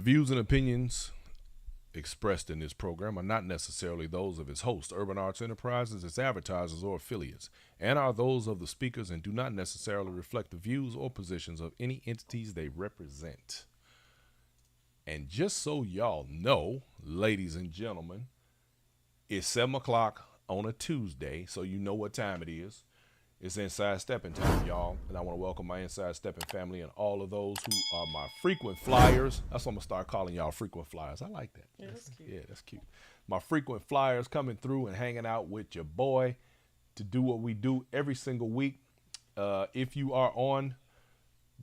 views and opinions expressed in this program are not necessarily those of its host, Urban Arts Enterprises, its advertisers, or affiliates, and are those of the speakers and do not necessarily reflect the views or positions of any entities they represent. And just so y'all know, ladies and gentlemen, it's 7 o'clock on a Tuesday, so you know what time it is. It's Inside Steppin time, y'all. And I want to welcome my Inside Steppin family and all of those who are my frequent flyers. That's what I'm going to start calling y'all frequent flyers. I like that. Yeah, that's cute. Yeah, that's cute. My frequent flyers coming through and hanging out with your boy to do what we do every single week. If you are on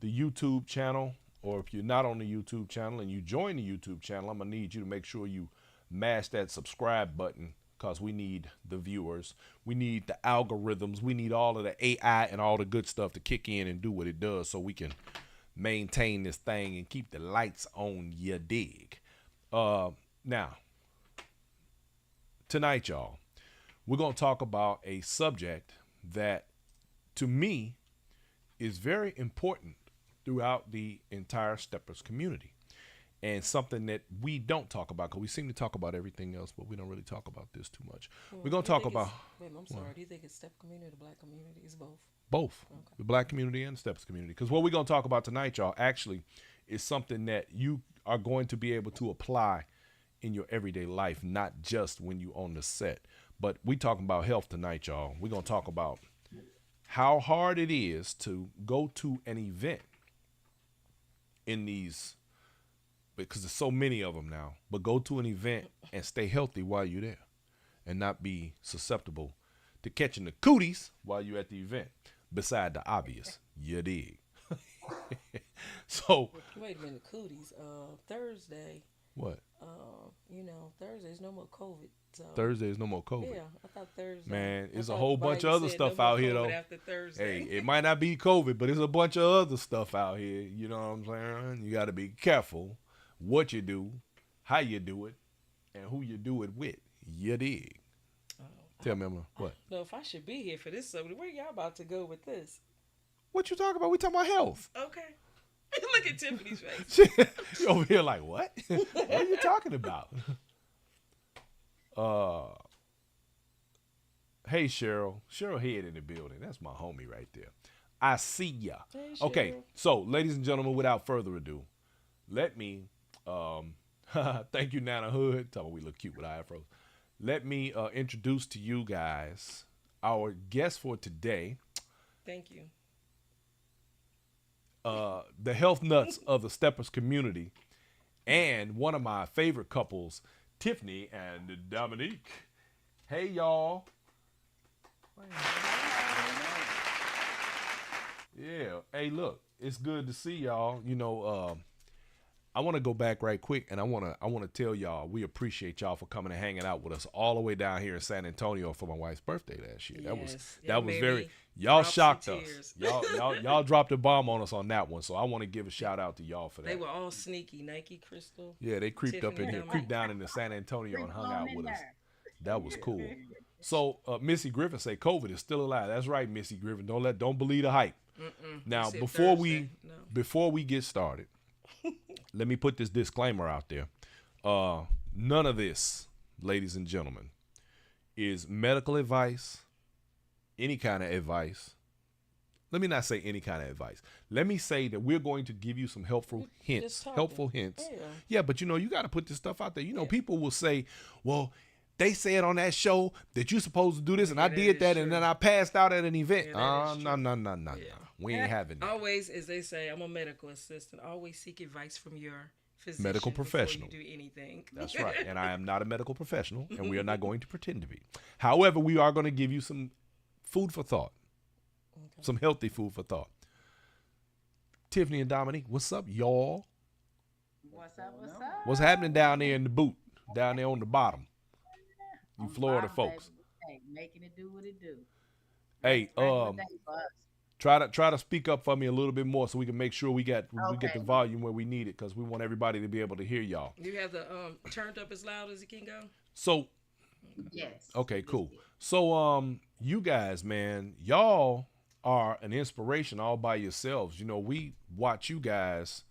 the YouTube channel, or if you're not on the YouTube channel and you join the YouTube channel, I'm going to need you to make sure you mash that subscribe button, because we need the viewers. We need the algorithms. We need all of the AI and all the good stuff to kick in and do what it does so we can maintain this thing and keep the lights on, you dig. Now, tonight, y'all, we're going to talk about a subject that, to me, is very important throughout the entire Steppers community. And something that we don't talk about, because we seem to talk about everything else, but we don't really talk about this too much. Well, We're going to talk about... Wait, I'm sorry. Do you think it's Step community or the black community? It's both. Both. Okay. The black community and the Steps community. Because what we're going to talk about tonight, y'all, actually is something that you are going to be able to apply in your everyday life, not just when you on the set. But we talking about health tonight, y'all. We're going to talk about how hard it is to go to an event in these... because there's so many of them now, but go to an event and stay healthy while you're there and not be susceptible to catching the cooties while you're at the event, beside the obvious. You dig? So. Wait a minute, cooties. Thursday. What? Thursday's no more COVID. So. Thursday is no more COVID. Yeah, I thought Thursday. Man, it's a whole bunch of other stuff out here, though. After Thursday. Hey, it might not be COVID, but it's a bunch of other stuff out here. You know what I'm saying? You got to be careful what you do, how you do it, and who you do it with. You dig? Tell me, what? No, if I should be here for this subject, where y'all about to go with this? What you talking about? We talking about health. Okay. Look at Tiffany's face. You over here like, what? What are you talking about? Hey, Cheryl. Cheryl Head in the building. That's my homie right there. I see ya. Hey, okay, Cheryl. so, ladies and gentlemen, without further ado, let me, thank you, Nana Hood. Tell me we look cute with afros. Let me introduce to you guys our guest for today. Thank you. The health nuts of the Steppers community, and one of my favorite couples, Tiffany and Dominick. Hey, y'all. Yeah. Hey, look, it's good to see y'all. You know, I want to go back right quick, and I want to tell y'all we appreciate y'all for coming and hanging out with us all the way down here in San Antonio for my wife's birthday last year. That was very, y'all shocked us. Y'all dropped a bomb on us on that one, so I want to give a shout out to y'all for that. They were all sneaky. Nike, Crystal. Yeah, they creeped Tiffany up in here, Dominick. creeped down into San Antonio and hung out with us. That was cool. So Missy Griffin say COVID is still alive. That's right, Missy Griffin. Don't believe the hype. Now before we get started, let me put this disclaimer out there. None of this, ladies and gentlemen, is medical advice, any kind of advice. Let me not say any kind of advice. Let me say that we're going to give you some helpful hints. Yeah, but you got to put this stuff out there. People will say, well, they said on that show that you're supposed to do this, and I did that, and then I passed out at an event. No. We ain't having that. Always, as they say, I'm a medical assistant. Always seek advice from your physician medical professional. Before you do anything. That's right. And I am not a medical professional, and we are not going to pretend to be. However, we are going to give you some food for thought, some healthy food for thought. Tiffany and Dominick, what's up, y'all? What's up? What's happening down there in the boot, down there on the bottom? You Florida folks. Hey, making it do what it do. Hey, try to speak up for me a little bit more so we can make sure we get the volume where we need it, because we want everybody to be able to hear y'all. You have the turned up as loud as it can go? So yes. Okay, cool. So you guys, man, y'all are an inspiration all by yourselves. We watch you guys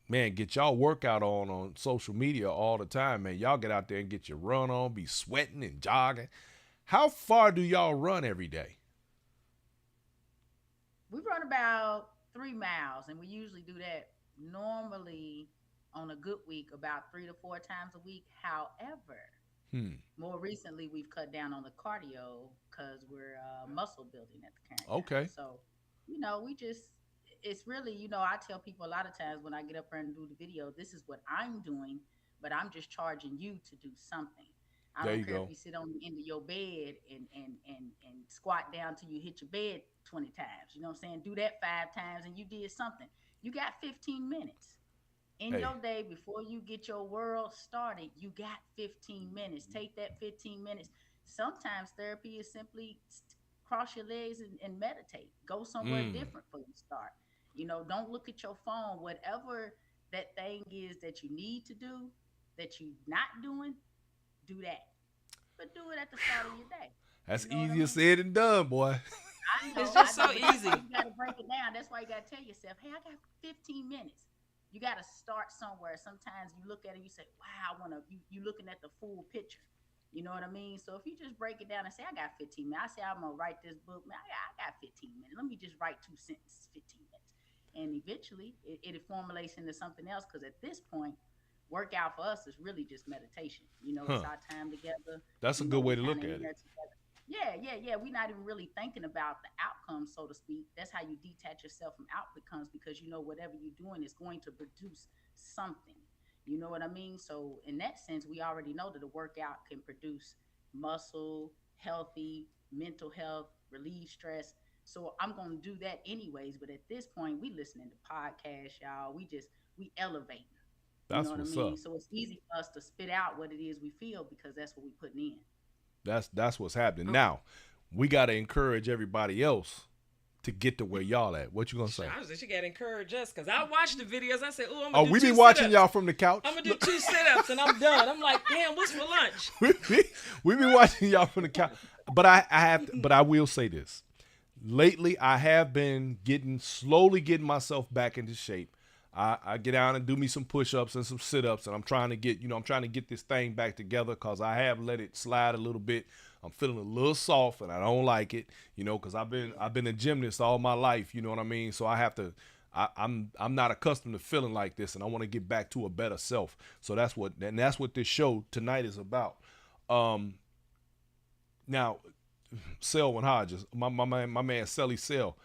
man, get y'all workout on social media all the time, man. Y'all get out there and get your run on, be sweating and jogging. How far do y'all run every day? We run about 3 miles, and we usually do that normally on a good week about 3 to 4 times a week. However, Hmm. more recently we've cut down on the cardio because we're muscle building at the current time. Okay. So, we just it's really, I tell people a lot of times when I get up there and do the video, this is what I'm doing, but I'm just charging you to do something. I There don't you care if go. you sit on the end of your bed and squat down till you hit your bed 20 times. You know what I'm saying? Do that 5 times and you did something. You got 15 minutes in Hey, your day before you get your world started. You got 15 minutes. Take that 15 minutes. Sometimes therapy is simply cross your legs and meditate. Go somewhere mm, different before you start. Don't look at your phone. Whatever that thing is that you need to do that you're not doing, do that. But do it at the start of your day. that's You know what I easier mean? said than done, boy. It's I just know, so but that's easy. why you got to break it down. That's why you got to tell yourself, hey, I got 15 minutes. You got to start somewhere. Sometimes you look at it, you say, wow, I want to, you looking at the full picture. You know what I mean? So if you just break it down and say, I got 15 minutes, I say, I'm going to write this book, man, I got 15 minutes. Let me just write 2 sentences, 15 minutes. And eventually it formulates into something else because at this point, workout for us is really just meditation. It's Huh. our time together. That's a good We way to kind look of at in it. there together. Yeah, yeah, yeah. We're not even really thinking about the outcome, so to speak. That's how you detach yourself from outcomes because whatever you're doing is going to produce something. You know what I mean? So in that sense, we already know that a workout can produce muscle, healthy, mental health, relieve stress. So I'm gonna do that anyways. But at this point, we listening to podcasts, y'all. We elevating. You know That's what I what's mean? up. So it's easy for us to spit out what it is we feel because that's what we putting in. That's what's happening. Okay. Now, we gotta encourage everybody else to get to where y'all at. What you gonna Shit, say? I was just, you got to encourage us because I watched the videos. I said, oh, I'm Oh, going to we do be two sit watching ups. y'all from the couch. I'm going to do Look, 2 sit ups and I'm done. I'm like, damn, what's for lunch? we be watching y'all from the couch. But but I will say this. Lately, I have been slowly getting myself back into shape. I get down and do me some push-ups and some sit-ups, and I'm trying to get this thing back together because I have let it slide a little bit. I'm feeling a little soft, and I don't like it, because I've been a gymnast all my life, you know what I mean? So I have to. I'm not accustomed to feeling like this, and I want to get back to a better self. So that's what this show tonight is about. Um, Now, Selwyn Hodges, my man Selly Sell,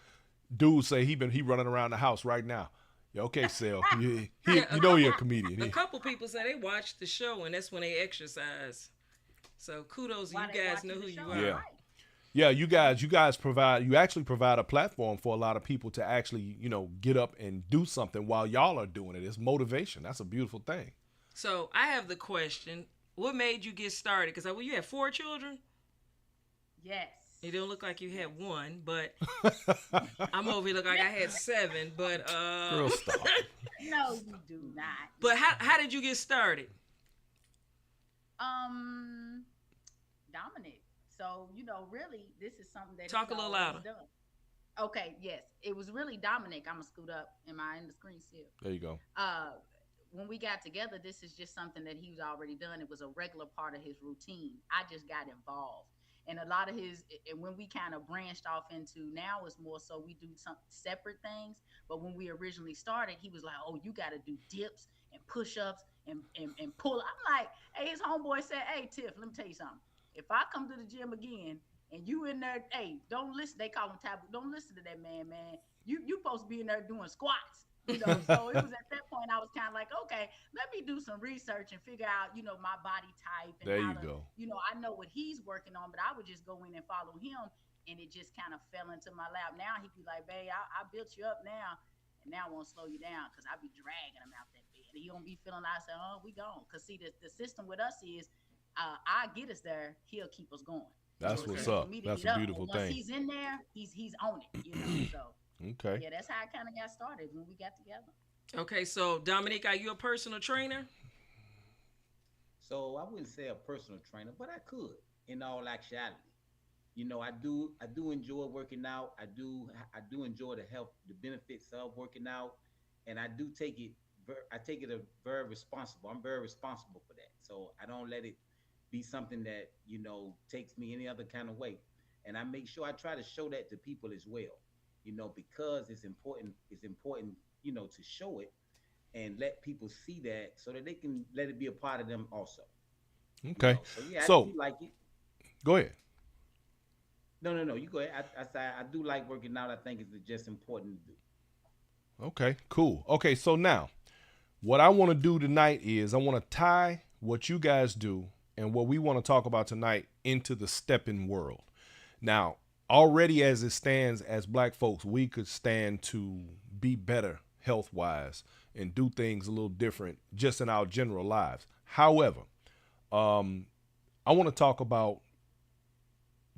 dude say he running around the house right now. Yeah, okay, Sell. Yeah, You know he a comedian. a couple people say they watch the show and that's when they exercise. So kudos to you While they guys know watching who the you show, Yeah. are. right? Yeah, you guys actually provide a platform for a lot of people to actually, get up and do something while y'all are doing it. It's motivation. That's a beautiful thing. So I have the question: what made you get started? Because you had 4 children. Yes. It don't look like you Yes. had one, but I'm over here look like I had 7. But Girl, stop. No, you do not. but how did you get started? Um, Dominic. So, really, this is something that Talk he's a little always louder. done. Okay, yes. It was really Dominic. I'm gonna scoot up. Am I in the screen still? There you go. uh when we got together, this is just something that he's already done. It was a regular part of his routine. I just got involved. And a lot of and when we kind of branched off into now, it's more so we do some separate things. But when we originally started, he was like, oh, you got to do dips and push ups and pull. I'm like, hey, his homeboy said, hey, Tiff, let me tell you something. If I come to the gym again and you in there, hey, don't listen. They call him taboo. Don't listen to that man. You supposed to be in there doing squats. So it was at that point I was kind of like, okay, let me do some research and figure out, my body type and There how you to, go. I know what he's working on, but I would just go in and follow him, and it just kind of fell into my lap. Now he'd be like, babe, I built you up now, and now I won't slow you down because I be dragging him out that bed. He don't be feeling like, I say, oh, we gone. Because see, the system with us is, I get us there, he'll keep us going. That's So it's what's easy up. for me to That's get a up, beautiful but once thing. he's in there, he's on it. So Okay. yeah, that's how I kind of got started when we got together. Okay, so Dominique, are you a personal trainer? So I wouldn't say a personal trainer, but I could in all actuality. I do enjoy working out. I do enjoy the benefits of working out, and I do take it I take it a very responsible. I'm very responsible for that. So I don't let it be something that, takes me any other kind of way. And I make sure I try to show that to people as well, because it's important. It's important, to show it and let people see that so that they can let it be a part of them also. Okay. So yeah, I So do like it. go ahead. No. You go ahead. I do like working out. I think it's just important to do. Okay, cool. Okay, so now what I want to do tonight is I want to tie what you guys do and what we want to talk about tonight into the Steppin world. Now, already as it stands as black folks, we could stand to be better health-wise and do things a little different just in our general lives. However, I want to talk about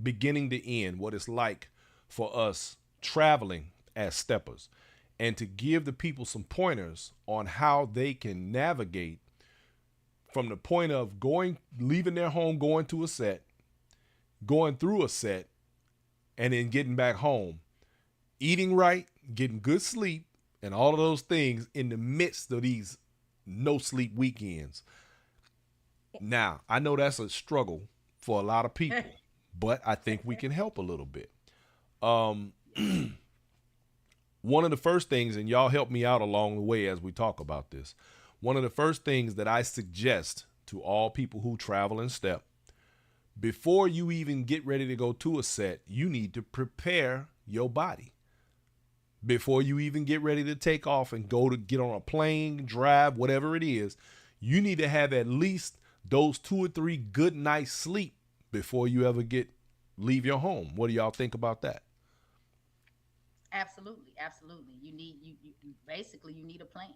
beginning to end, what it's like for us traveling as steppers, and to give the people some pointers on how they can navigate from the point of leaving their home, going to a set, going through a set, and then getting back home, eating right, getting good sleep, and all of those things in the midst of these no sleep weekends. Now, I know that's a struggle for a lot of people, but I think we can help a little bit. One of the first things, and y'all help me out along the way as we talk about this, one of the first things that I suggest to all people who travel and step, before you even get ready to go to a set, you need to prepare your body. Before you even get ready to take off and go to get on a plane, drive, whatever it is, you need to have at least those 2 or 3 good nights sleep before you ever leave your home. What do y'all think about that? Absolutely. You basically you need a plan.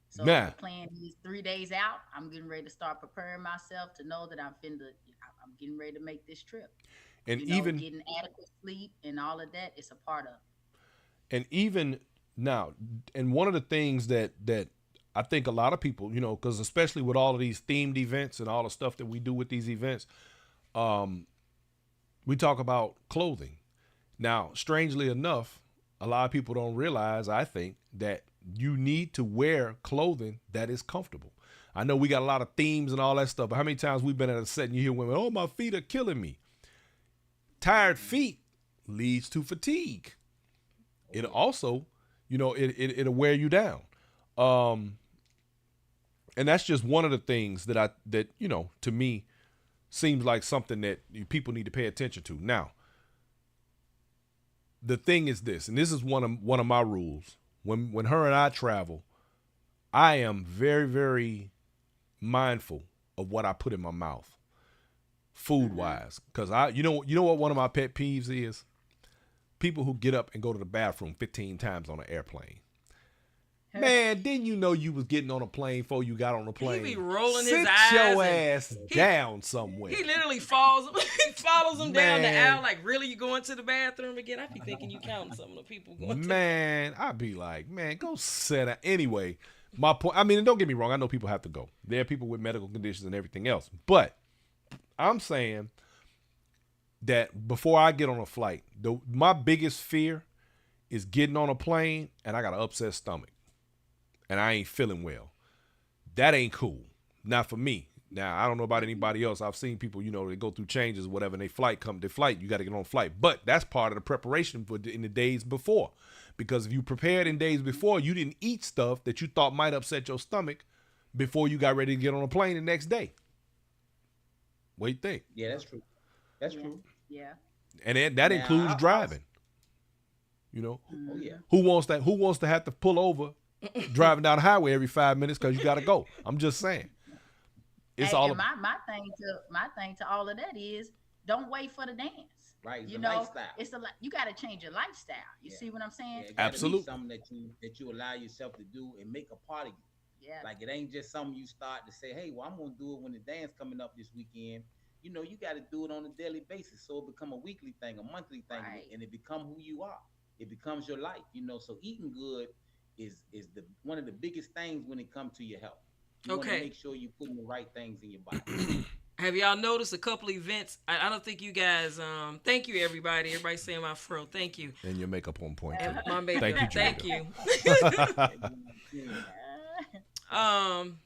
So Nah. the plan is 3 days out. I'm getting ready to start preparing myself to know that I'm getting ready to make this trip. And even getting adequate sleep and all of that is a part of. And even now, and one of the things that I think a lot of people, because especially with all of these themed events and all the stuff that we do with these events, we talk about clothing. Now, strangely enough, a lot of people don't realize, I think, that you need to wear clothing that is comfortable. I know we got a lot of themes and all that stuff, but how many times we've been at a set and you hear women, oh, my feet are killing me. Tired feet leads to fatigue. It also, it'll wear you down. And that's just one of the things that to me seems like something that people need to pay attention to. Now, the thing is this, and this is one of my rules. When her and I travel, I am very, very mindful of what I put in my mouth, food wise, because you know what one of my pet peeves is? People who get up and go to the bathroom 15 times on an airplane. Man, didn't you know you was getting on a plane before you got on the plane? He be rolling Sit his eyes. your ass down somewhere. He literally follows him down the aisle like, really, you going to the bathroom again? I be thinking you counting some of the people going Man, I'd be like, man, go sit down. Anyway, my point, I mean, don't get me wrong. I know people have to go. There are people with medical conditions and everything else. But I'm saying that before I get on a flight, my biggest fear is getting on a plane and I got an upset stomach and I ain't feeling well. That ain't cool. Not for me. Now, I don't know about anybody else. I've seen people, they go through changes, whatever, and you got to get on a flight. But that's part of the preparation in the days before. Because if you prepared in days before, you didn't eat stuff that you thought might upset your stomach before you got ready to get on a plane the next day. What do you think? Yeah, that's true. That's true. Yeah. And that includes driving. Oh yeah. Who wants to have to pull over driving down the highway every 5 minutes because you got to go? I'm just saying. It's all. And my thing to all of that is don't wait for the dance. Right. Lifestyle. It's you got to change your lifestyle. You see what I'm saying? Yeah, absolutely. Something that you allow yourself to do and make a part of you. Yeah. Like it ain't just something you start to say, hey, well, I'm gonna do it when the dance coming up this weekend. You got to do it on a daily basis, so it become a weekly thing, a monthly thing, right. And it become who you are. It becomes your life. So eating good is one of the biggest things when it comes to your health. You want to make sure you're putting the right things in your body. Have y'all noticed a couple events? I don't think you guys. Thank you, everybody. Everybody's saying my fro. Thank you. And your makeup on point too. My makeup. Thank you, Thank you. Um,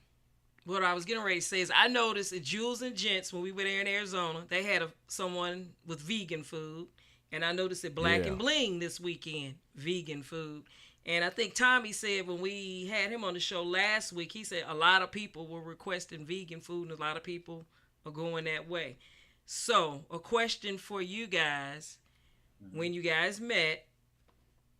what I was getting ready to say is I noticed at Jules and Gents when we were there in Arizona, they had someone with vegan food. And I noticed at Black and Bling this weekend, vegan food. And I think Tommy said when we had him on the show last week, he said a lot of people were requesting vegan food and a lot of people are going that way. So, a question for you guys. When you guys met,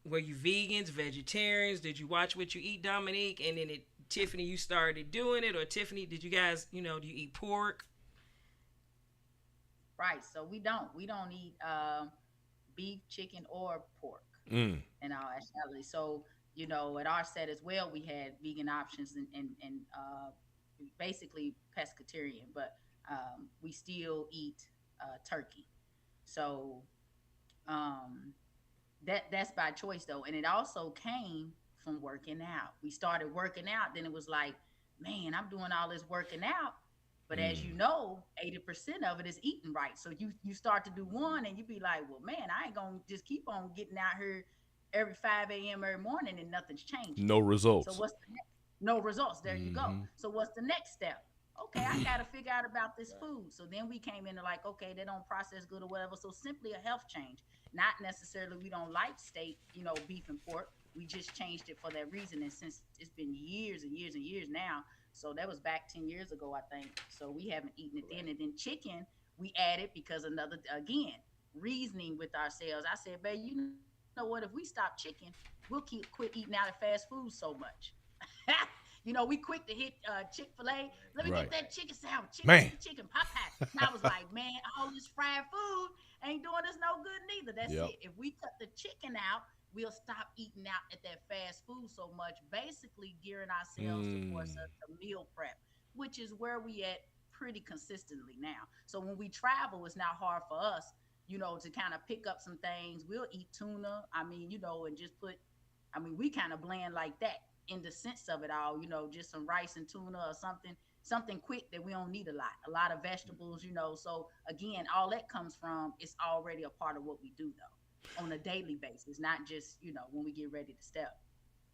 were you vegans, vegetarians? Did you watch what you eat, Dominique? And then Tiffany, you started doing it? Or Tiffany, did you guys, do you eat pork? Right. So we don't eat beef, chicken, or pork in all actuality. So, at our set as well, we had vegan options and basically pescatarian, but we still eat turkey. So that's by choice though, and it also came from working out. We started working out, then it was like, man, I'm doing all this working out, but as you know, 80% of it is eating right. So you start to do one, and you be like, well, man, I ain't gonna just keep on getting out here every 5 a.m. every morning and nothing's changing. No results. So what's the next? No results. There you go. So what's the next step? Okay, I got to figure out about this food. So then we came into like, okay, they don't process good or whatever. So simply a health change. Not necessarily we don't like steak, beef and pork. We just changed it for that reason. And since it's been years and years and years now, so that was back 10 years ago, I think. So we haven't eaten it then. And then chicken, we added because again, reasoning with ourselves. I said, babe, you know what? If we stop chicken, we'll quit eating out of fast food so much. We quick to hit Chick-fil-A. Let me get that chicken sandwich, chicken pot pie. And I was like, man, all this fried food ain't doing us no good neither. That's it. If we cut the chicken out, we'll stop eating out at that fast food so much, basically gearing ourselves towards a meal prep, which is where we at pretty consistently now. So when we travel, it's not hard for us, to kind of pick up some things. We'll eat tuna, and just we kind of blend like that in the sense of it all, just some rice and tuna or something quick that we don't need a lot of vegetables, So again, all that comes from, it's already a part of what we do though, on a daily basis, not just, when we get ready to step.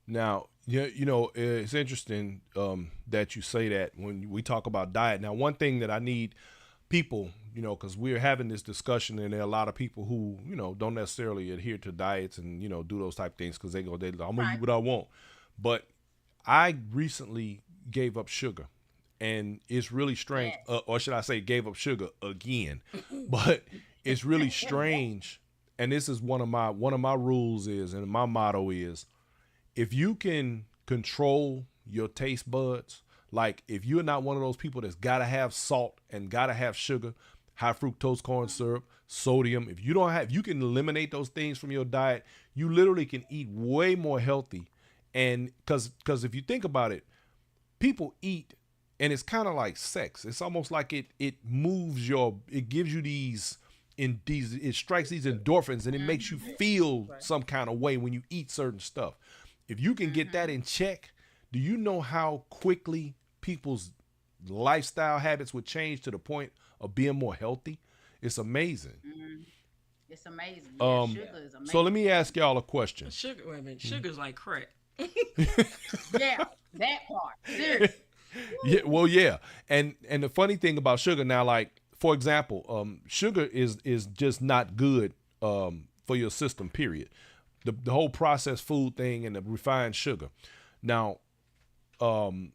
Now, it's interesting that you say that when we talk about diet. Now, one thing that I need people, because we're having this discussion, and there are a lot of people who, don't necessarily adhere to diets and, do those type of things because I'm going to eat what I want. But I recently gave up sugar, and it's really strange, or should I say gave up sugar again, but it's really strange. And this is one of my rules is, and my motto is, if you can control your taste buds, like if you're not one of those people that's got to have salt and got to have sugar, high fructose corn syrup, sodium, if you can eliminate those things from your diet, you literally can eat way more healthy. And because if you think about it, people eat, and it's kind of like sex. It's almost like it moves it gives you it strikes these endorphins, and it makes you feel some kind of way when you eat certain stuff. If you can get that in check, do you know how quickly people's lifestyle habits would change to the point of being more healthy? It's amazing. It's amazing. Yeah, sugar is amazing. So let me ask y'all a question. Sugar's like crack. Yeah, that part. Seriously. Yeah, well, yeah. And the funny thing about sugar now, like, for example, sugar is just not good for your system, period. The whole processed food thing and the refined sugar. Now, and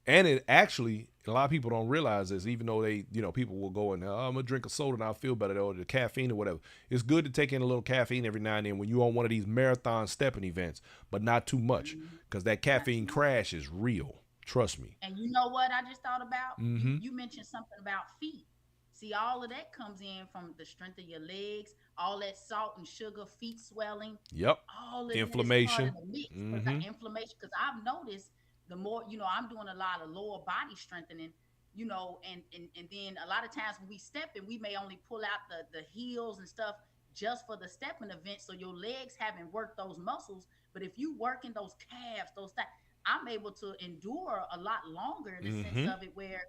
it actually, a lot of people don't realize this, even though they, people will go and, I'm going to drink a soda and I'll feel better, or the caffeine or whatever. It's good to take in a little caffeine every now and then when you're on one of these marathon stepping events, but not too much, because that caffeine crash is real. Trust me. And you know what I just thought about? You mentioned something about feet. See, all of that comes in from the strength of your legs, all that salt and sugar, feet swelling. Yep. All of inflammation. That is part of the mix. Inflammation, because I've noticed the more, I'm doing a lot of lower body strengthening, and then a lot of times when we step in, we may only pull out the heels and stuff just for the stepping event. So your legs haven't worked those muscles. But if you work in those calves, I'm able to endure a lot longer in the sense of it, where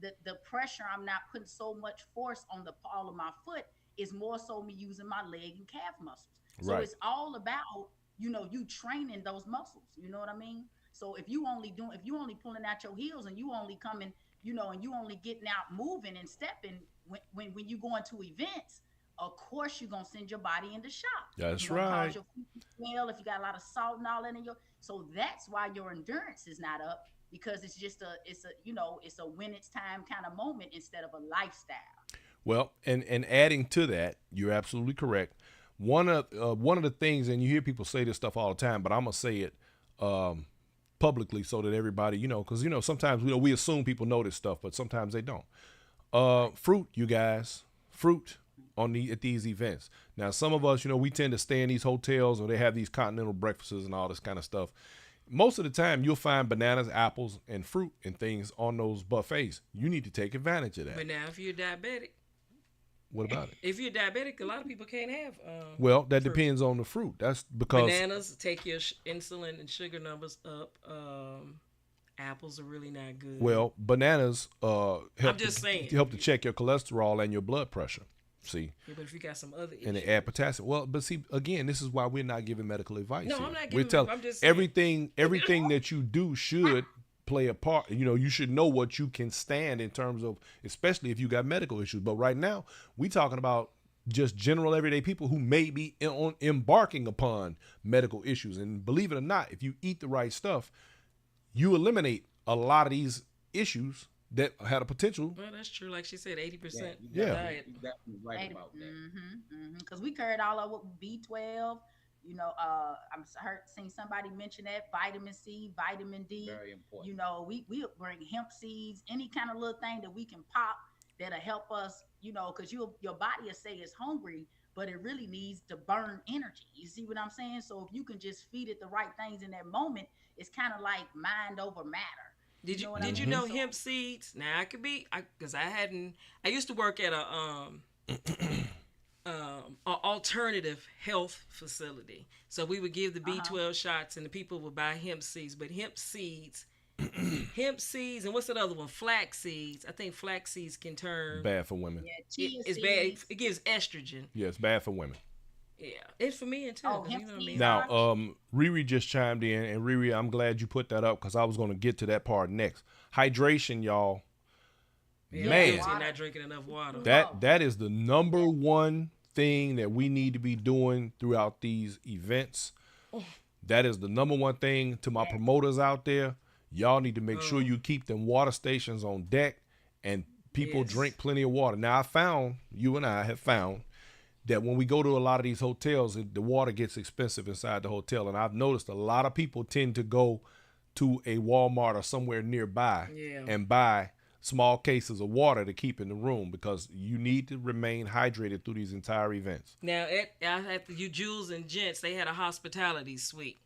the pressure, I'm not putting so much force on the ball of my foot, is more so me using my leg and calf muscles. So it's all about, you training those muscles. You know what I mean? So if you only pulling out your heels and you only coming, and you only getting out moving and stepping when you go into events, of course you're gonna send your body into shock. That's You're gonna right. cause your feet to swell if you got a lot of salt and all that in your. So that's why your endurance is not up, because it's just it's a when it's time kind of moment instead of a lifestyle. Well, and adding to that, you're absolutely correct. One of the things, and you hear people say this stuff all the time, but I'm gonna say it publicly so that everybody, because sometimes we assume people know this stuff, but sometimes they don't. Fruit, you guys, fruit at these events. Now, some of us, we tend to stay in these hotels or they have these continental breakfasts and all this kind of stuff. Most of the time, you'll find bananas, apples, and fruit and things on those buffets. You need to take advantage of that. But now, if you're diabetic, what about it? If you're diabetic, a lot of people can't have. Well, that depends on the fruit. That's because bananas take your insulin and sugar numbers up. Apples are really not good. Well, bananas help to check your cholesterol and your blood pressure. See, yeah, but if you got some other issues. And they add potassium. Well, but see, again, this is why we're not giving medical advice. No, here. I'm not We're giving. telling I'm just saying. everything that you do should play a part. You should know what you can stand in terms of, especially if you got medical issues. But right now, we talking about just general everyday people who may be embarking upon medical issues. And believe it or not, if you eat the right stuff, you eliminate a lot of these issues that had a potential. Well, that's true. Like she said, 80%. Yeah. Diet. You're definitely right about that. Because we carried all of B12. I'm seen somebody mention that vitamin C, vitamin D. Very important. We bring hemp seeds, any kind of little thing that we can pop that'll help us. Because your body will say it's hungry, but it really needs to burn energy. You see what I'm saying? So if you can just feed it the right things in that moment, it's kind of like mind over matter. Did you know hemp seeds? Now I could be, because I used to work at a alternative health facility. So we would give the B12 shots and the people would buy hemp seeds. But hemp seeds, and what's that other one? Flax seeds. I think flax seeds can turn bad for women. Yeah, it's bad. It gives estrogen. Yeah, it's bad for women. Yeah, it's for men too. Oh, you know what I mean? Now, Riri just chimed in, and Riri, I'm glad you put that up because I was going to get to that part next. Hydration, y'all. Yeah, man, you're not drinking enough water. That is the number one thing that we need to be doing throughout these events. That is the number one thing to my promoters out there. Y'all need to make sure you keep them water stations on deck and people drink plenty of water. Now, you and I have found that when we go to a lot of these hotels, the water gets expensive inside the hotel. And I've noticed a lot of people tend to go to a Walmart or somewhere nearby and buy small cases of water to keep in the room because you need to remain hydrated through these entire events. Now, at the Jules and Gents, they had a hospitality suite.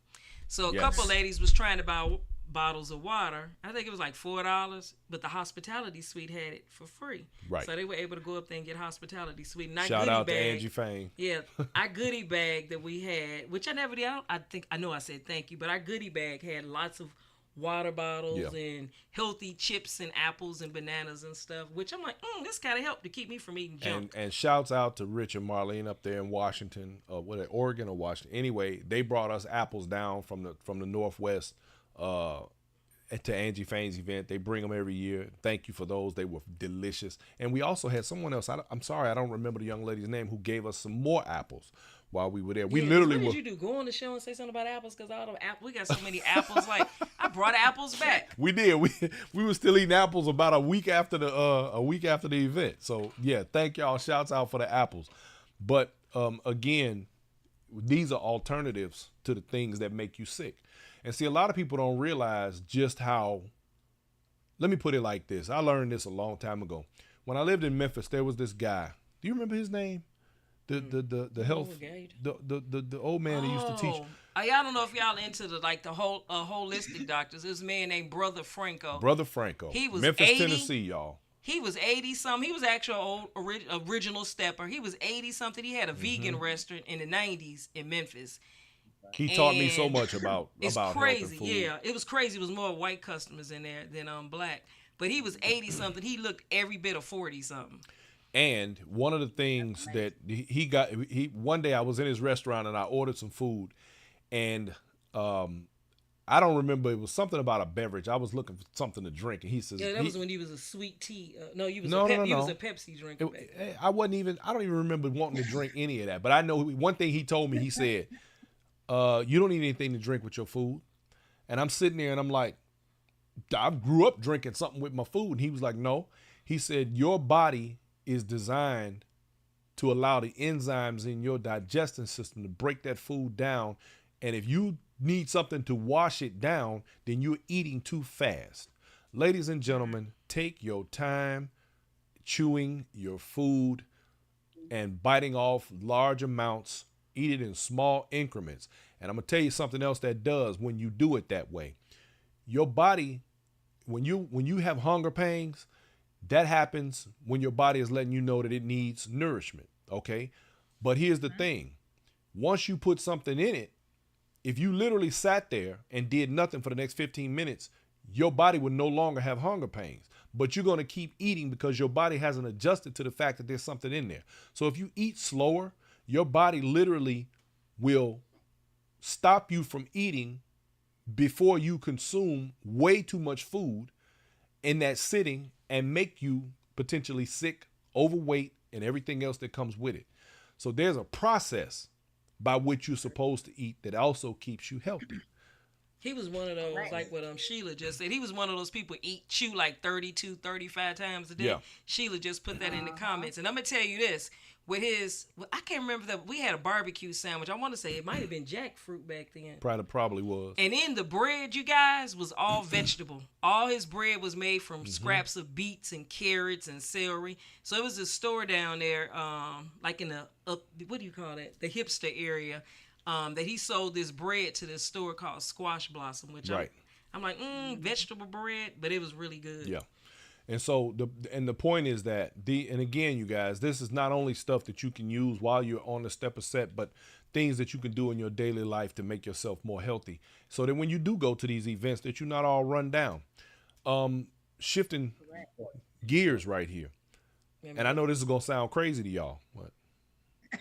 So a couple ladies was trying to buy bottles of water. I think it was like $4, but the hospitality suite had it for free. Right. So they were able to go up there and get hospitality suite. And Shout out to Angie Fane. Yeah, our goodie bag that we had, which I never did. I know I said thank you, but our goodie bag had lots of water bottles and healthy chips and apples and bananas and stuff, which I'm like, this kind of helped to keep me from eating junk. And shouts out to Rich and Marlene up there in Washington, Oregon or Washington. Anyway, they brought us apples down from the Northwest to Angie Fane's event. They bring them every year. Thank you for those. They were delicious. And we also had someone else, I'm sorry, I don't remember the young lady's name, who gave us some more apples while we were there. We literally what did you do? Go on the show and say something about apples? Because all the we got so many apples. Like, I brought apples back. We did. We were still eating apples about a week after the event. So yeah, thank y'all. Shouts out for the apples. But again, these are alternatives to the things that make you sick. And see, a lot of people don't realize just how, let me put it like this. I learned this a long time ago. When I lived in Memphis, there was this guy. Do you remember his name? The health, the old man that used to teach. Y'all don't know if y'all into the holistic doctors. There's a man named Brother Franco. Brother Franco. He was Memphis, 80. Tennessee, y'all. He was 80-something. He was actually an original stepper. He was 80-something. He had a vegan restaurant in the 90s in Memphis. He taught me so much about it's health crazy. and food. Yeah, it was crazy. It was more white customers in there than black. But he was 80-something. He looked every bit of 40-something. And one of the things that one day I was in his restaurant and I ordered some food, and I don't remember. It was something about a beverage. I was looking for something to drink, and he says, "Yeah, that was when you was a sweet tea. No, you was no. You was a Pepsi drinker. I wasn't even. I don't even remember wanting to drink any of that. But I know one thing he told me. He said, "You don't need anything to drink with your food." And I'm sitting there, and I'm like, I grew up drinking something with my food. And he was like, no. He said, your body is designed to allow the enzymes in your digestion system to break that food down. And if you need something to wash it down, then you're eating too fast. Ladies and gentlemen, take your time chewing your food and biting off large amounts. Eat it in small increments. And I'm going to tell you something else that does when you do it that way. Your body, when you have hunger pangs, that happens when your body is letting you know that it needs nourishment, okay? But here's the thing. Once you put something in it, if you literally sat there and did nothing for the next 15 minutes, your body would no longer have hunger pains. But you're going to keep eating because your body hasn't adjusted to the fact that there's something in there. So if you eat slower, your body literally will stop you from eating before you consume way too much food in that sitting and make you potentially sick, overweight, and everything else that comes with it. So there's a process by which you're supposed to eat that also keeps you healthy. He was one of those, like what Sheila just said. He was one of those people chew like 32, 35 times a day. Yeah. Sheila just put that in the comments. And I'm going to tell you this. With I can't remember that we had a barbecue sandwich. I want to say it might have been jackfruit back then. Probably was. And in the bread, you guys, was all vegetable. All his bread was made from scraps of beets and carrots and celery. So it was a store down there, like in the, what do you call that? The hipster area, that he sold this bread to this store called Squash Blossom, which I'm like, vegetable bread, but it was really good. Yeah. And so the point is that and again, you guys, this is not only stuff that you can use while you're on the Stepper set, but things that you can do in your daily life to make yourself more healthy. So that when you do go to these events, that you're not all run down. Shifting gears right here. And I know this is gonna sound crazy to y'all. What?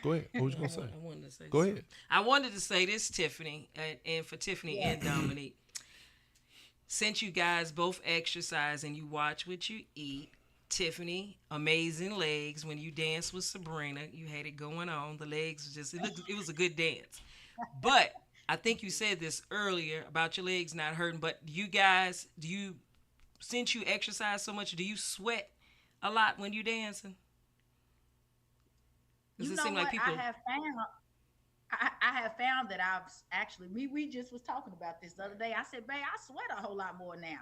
Go ahead. What was you gonna say? I wanted to say Go ahead. I wanted to say this, Tiffany, and for Tiffany and Dominick. Since you guys both exercise and you watch what you eat, Tiffany, amazing legs. When you danced with Sabrina, you had it going on. The legs it was a good dance. But I think you said this earlier about your legs not hurting. But you guys, since you exercise so much, do you sweat a lot when you dancing? Does it seem like people? I have found that I've actually, we just was talking about this the other day. I said, babe, I sweat a whole lot more now.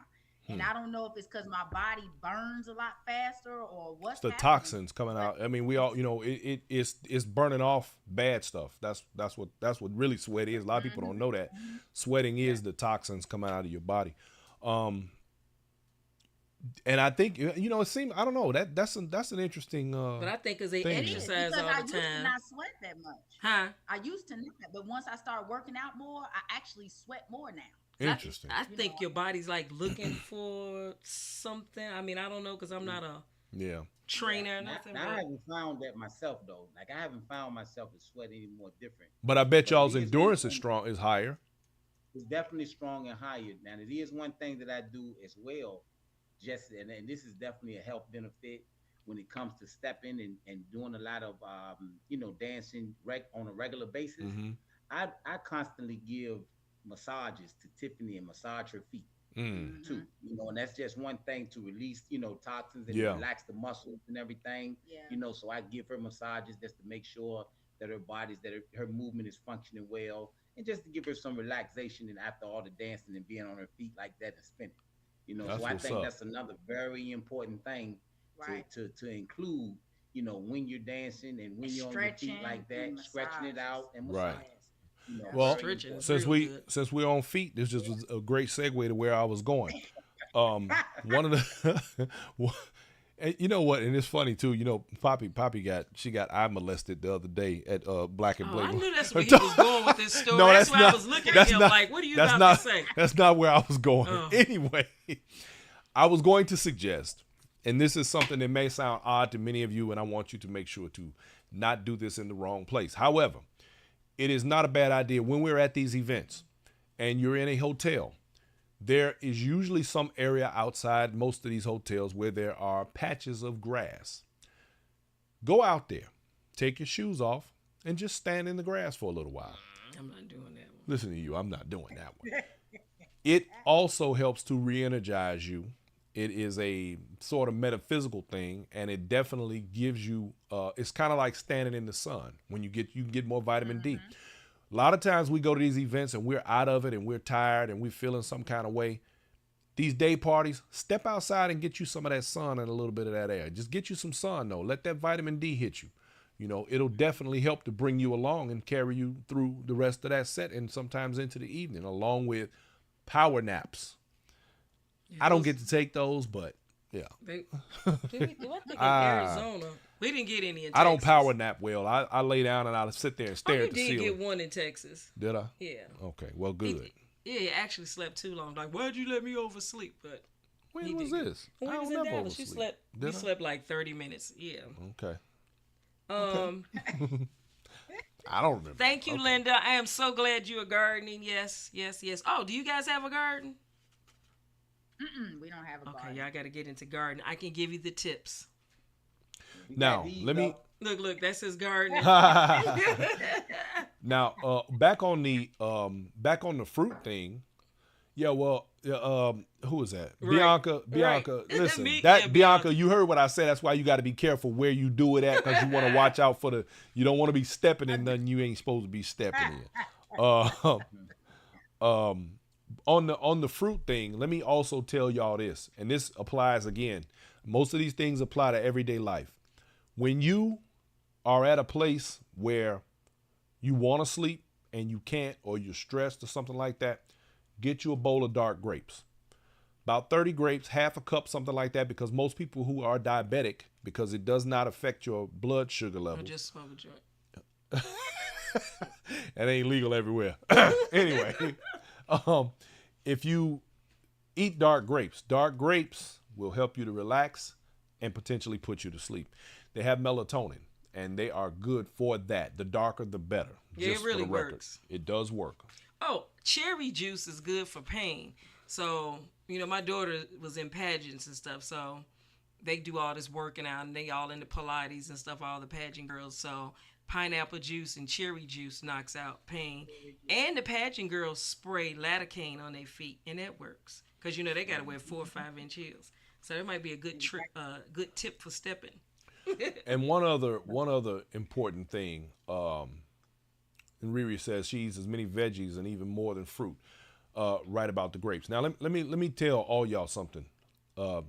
And I don't know if it's because my body burns a lot faster or what's the toxins coming out. I mean, we all, it's burning off bad stuff. That's what really sweat is. A lot of people don't know that. Sweating is the toxins coming out of your body. And I think, it seems, I don't know, that's an interesting but I think because they exercise all the time. I used to not sweat that much. Huh? I used to not, but once I started working out more, I actually sweat more now. Interesting. I think your body's like looking for something. I mean, I don't know because I'm not a trainer or nothing. I haven't found that myself though. Like I haven't found myself to sweat any more different. But I bet y'all's endurance is higher. It's definitely strong and higher. Now, it is one thing that I do as well. And this is definitely a health benefit when it comes to stepping and doing a lot of dancing on a regular basis. I constantly give massages to Tiffany and massage her feet too. And that's just one thing to release toxins and relax the muscles and everything. So I give her massages just to make sure that her movement is functioning well, and just to give her some relaxation. And after all the dancing and being on her feet like that and spinning. So I think that's another very important thing to include, when you're dancing and when you're on your feet like that, stretching it out and massage. Well, since we're on feet, this just was a great segue to where I was going. One of the, and you know what, and it's funny too. Poppy got eye molested the other day at Black and Blake. I knew that's where he was going with this story. That's why I was looking at him like, what are you about to say? That's not where I was going. Anyway, I was going to suggest, and this is something that may sound odd to many of you, and I want you to make sure to not do this in the wrong place. However, it is not a bad idea when we're at these events and you're in a hotel, there is usually some area outside most of these hotels where there are patches of grass. Go out there, take your shoes off, and just stand in the grass for a little while. I'm not doing that one. Listen to you, I'm not doing that one. It also helps to re-energize you. It is a sort of metaphysical thing, and it definitely gives you, it's kind of like standing in the sun. When you can get more vitamin D. A lot of times we go to these events and we're out of it and we're tired and we're feeling some kind of way. These day parties, step outside and get you some of that sun and a little bit of that air. Just get you some sun, though. Let that vitamin D hit you. You know, it'll definitely help to bring you along and carry you through the rest of that set and sometimes into the evening, along with power naps. Yeah, I don't get to take those, but yeah. Do I think in Arizona? We didn't get any in Texas. I don't power nap well. I lay down and I sit there and stare at the ceiling. You did get one in Texas. Did I? Yeah. Okay, well, good. He actually slept too long. Like, why'd you let me oversleep? But when was this? When we was in Dallas, you slept like 30 minutes. Yeah. Okay. I don't remember. Thank you, Linda. I am so glad you are gardening. Yes. Oh, do you guys have a garden? We don't have a garden. Okay, y'all got to get into gardening. I can give you the tips. Now, let me look. That's his garden. Now, back on the fruit thing. Yeah, well, who is that? Right. Bianca. Listen, Bianca. Bianca, you heard what I said. That's why you got to be careful where you do it at, because you want to watch out for you don't want to be stepping in nothing you ain't supposed to be stepping in. On the fruit thing, let me also tell y'all this, and this applies again. Most of these things apply to everyday life. When you are at a place where you want to sleep and you can't, or you're stressed or something like that, get you a bowl of dark grapes. About 30 grapes, half a cup, something like that, because most people who are diabetic, because it does not affect your blood sugar levels. Just smoke a joint. That ain't legal everywhere. Anyway, if you eat dark grapes will help you to relax and potentially put you to sleep. They have melatonin, and they are good for that. The darker, the better. Yeah, it really works. It does work. Oh, cherry juice is good for pain. So, my daughter was in pageants and stuff, so they do all this working out, and they all into Pilates and stuff, all the pageant girls. So pineapple juice and cherry juice knocks out pain. And the pageant girls spray lidocaine on their feet, and that works. Because, they got to wear 4 or 5 inch heels. So that might be a good good tip for stepping. And one other important thing, and Riri says she eats as many veggies and even more than fruit, right about the grapes. Now, let me tell all y'all something.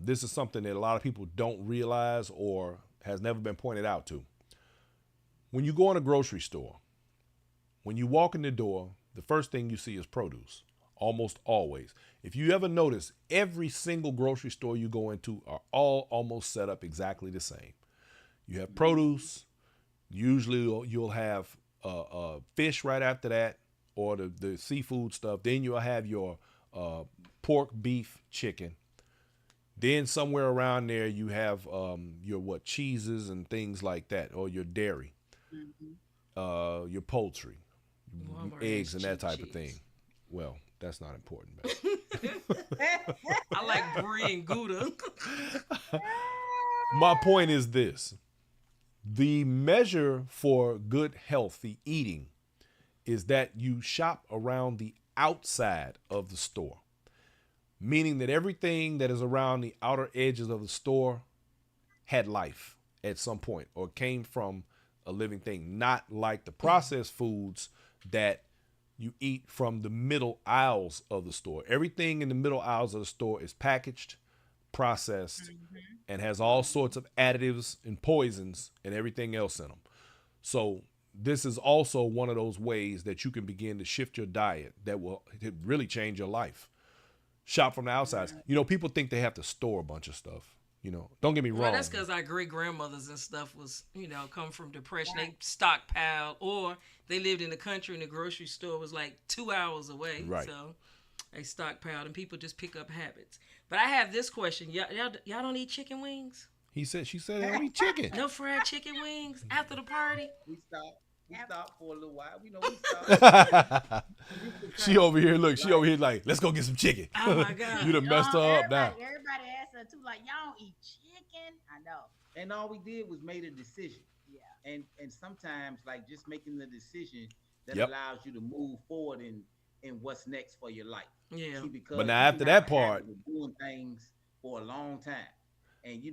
This is something that a lot of people don't realize or has never been pointed out to. When you go in a grocery store, when you walk in the door, the first thing you see is produce, almost always. If you ever notice, every single grocery store you go into are all almost set up exactly the same. You have produce. Usually you'll have fish right after that, or the seafood stuff. Then you'll have your pork, beef, chicken. Then somewhere around there you have your cheeses and things like that, or your dairy, your poultry, eggs and that type of thing. Well, that's not important, man. I like brie and Gouda. My point is this. The measure for good, healthy eating is that you shop around the outside of the store, meaning that everything that is around the outer edges of the store had life at some point or came from a living thing, not like the processed foods that you eat from the middle aisles of the store. Everything in the middle aisles of the store is packaged, processed, and has all sorts of additives and poisons and everything else in them. So this is also one of those ways that you can begin to shift your diet that will really change your life. Shop from the outside. People think they have to store a bunch of stuff. Don't get me wrong. Well, that's because our great grandmothers and stuff was, come from depression. They stockpiled, or they lived in the country and the grocery store was like 2 hours away. Right. So they stockpiled, and people just pick up habits. But I have this question: y'all don't eat chicken wings? She said they don't eat chicken. No fried chicken wings after the party? We stopped for a little while. We stopped. She over here, look, she over here like, let's go get some chicken. Oh my God. You done messed her up now. Everybody asked her too, like, y'all don't eat chicken. I know. And all we did was made a decision. Yeah. And sometimes like just making the decision that Yep. allows you to move forward in what's next for your life. Yeah. See, because But now you after have that a part, habit of doing things for a long time, and you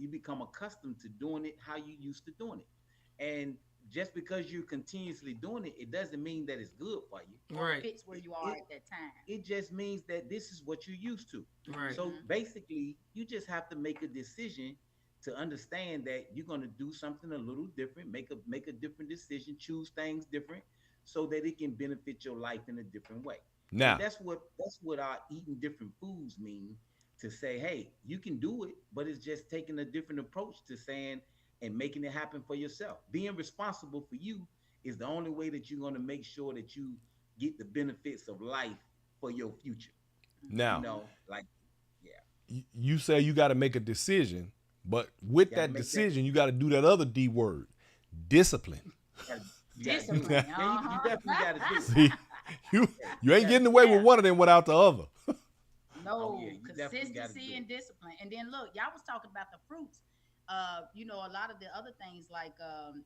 become accustomed to doing it how you used to doing it, and just because you're continuously doing it, it doesn't mean that it's good for you. Or Right. fits where you are at that time. It just means that this is what you're used to. Right. So basically, you just have to make a decision to understand that you're going to do something a little different, make a different decision, choose things different, so that it can benefit your life in a different way. now, And that's what our eating different foods mean. To say, hey, you can do it, but it's just taking a different approach to saying and making it happen for yourself. Being responsible for you is the only way that you're going to make sure that you get the benefits of life for your future. now, You know, like, you say you got to make a decision, but with Gotta that make that- decision, you got to do that other D word, discipline. you gotta do it. Discipline. Yeah, you definitely got to do it. See, you ain't getting away with one of them without the other. No, Oh, yeah, you definitely gotta consistency do and it. discipline. And then look, y'all was talking about the fruits. You know, a lot of the other things like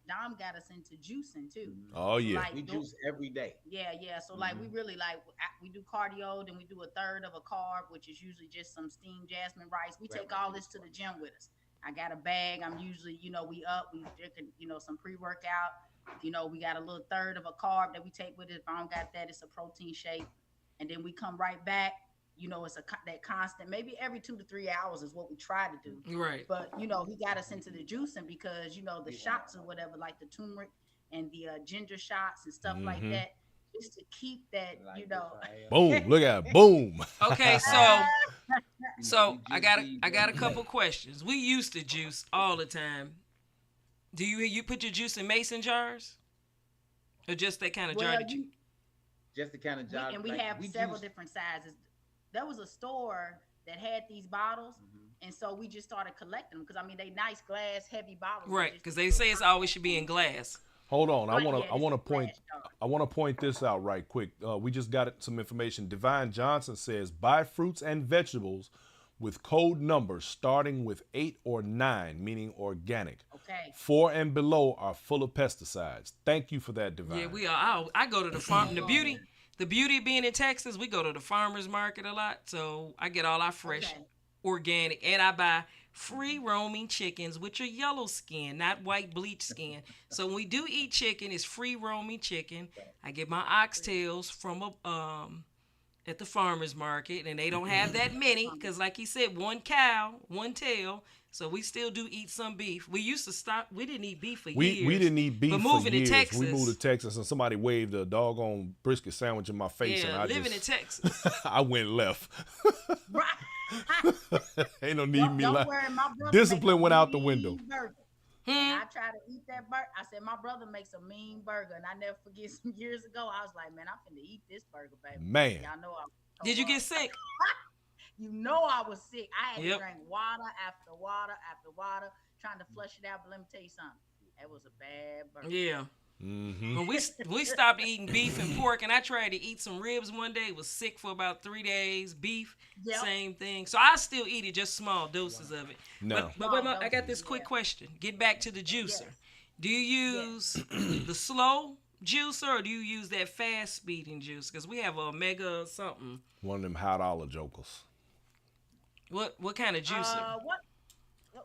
Dom got us into juicing too. Oh yeah, Like We juice every day. Yeah. So like we really like we do cardio, then we do a third of a carb, which is usually just some steamed jasmine rice. We take all this to the gym with us. I got a bag. I'm usually, we drinking, some pre-workout. We got a little third of a carb that we take with it. If I don't got that, it's a protein shake. And then we come right back. It's that constant, maybe every 2 to 3 hours is what we try to do. Right. But, he got us into the juicing because, the shots or whatever, like the turmeric and the ginger shots and stuff like Mhm. that, just to keep that, Like this right here. boom! Look at it, boom. Okay, so You so know, we I juice got these I got a every couple day. questions. We used to juice all the time. Do you put your juice in mason jars, or just that kind of jar? That you, Just the kind of job. and we like, have we several juice- different sizes. There was a store that had these bottles, and so we just started collecting them because they nice glass, heavy bottles. right? Just Because a they little say it's always should be in glass. Hold on, I Right, want yeah, to I want to this is point glass jar. I want to point this out right quick. We just got some information. Divine Johnson says buy fruits and vegetables with code numbers starting with 8 or 9, meaning organic. Okay. 4 and below are full of pesticides. Thank you for that, Divine. Yeah, we are. I go to the farm. The beauty of being in Texas, we go to the farmers market a lot, so I get all our fresh, Okay. organic, and I buy free roaming chickens, which are yellow skin, not white bleach skin. So when we do eat chicken, it's free roaming chicken. I get my oxtails from at the farmers market, and they don't have that many because, like he said, one cow, one tail. So we still do eat some beef. We used to stop. We didn't eat beef for years. We didn't eat beef But for moving to years. Texas, We moved to Texas and somebody waved a doggone brisket sandwich in my face, and yeah, I living in just Texas. I went left. Right. Ain't no need Don't, me don't like worry, my brother discipline make a went out the mean window. burger. And I try to eat that burger. I said, my brother makes a mean burger. And I never forget some years ago, I was like, man, I'm finna eat this burger, baby. Man. Y'all know I was Did you get sick? You know I was sick. I had Yep. to drink water after water after water, trying to flush it out. But let me tell you something. That was a bad burger. Yeah. Mm-hmm. When we stopped eating beef and pork, and I tried to eat some ribs one day. Was sick for about 3 days. Beef, Yep. same thing. So I still eat it, just small doses of it. No. But wait, I got this quick question. Get back to the juicer. Yes. Do you use the slow juicer or do you use that fast speeding juice? Because we have a Omega something. One of them high dollar jokers. What kind of juicer?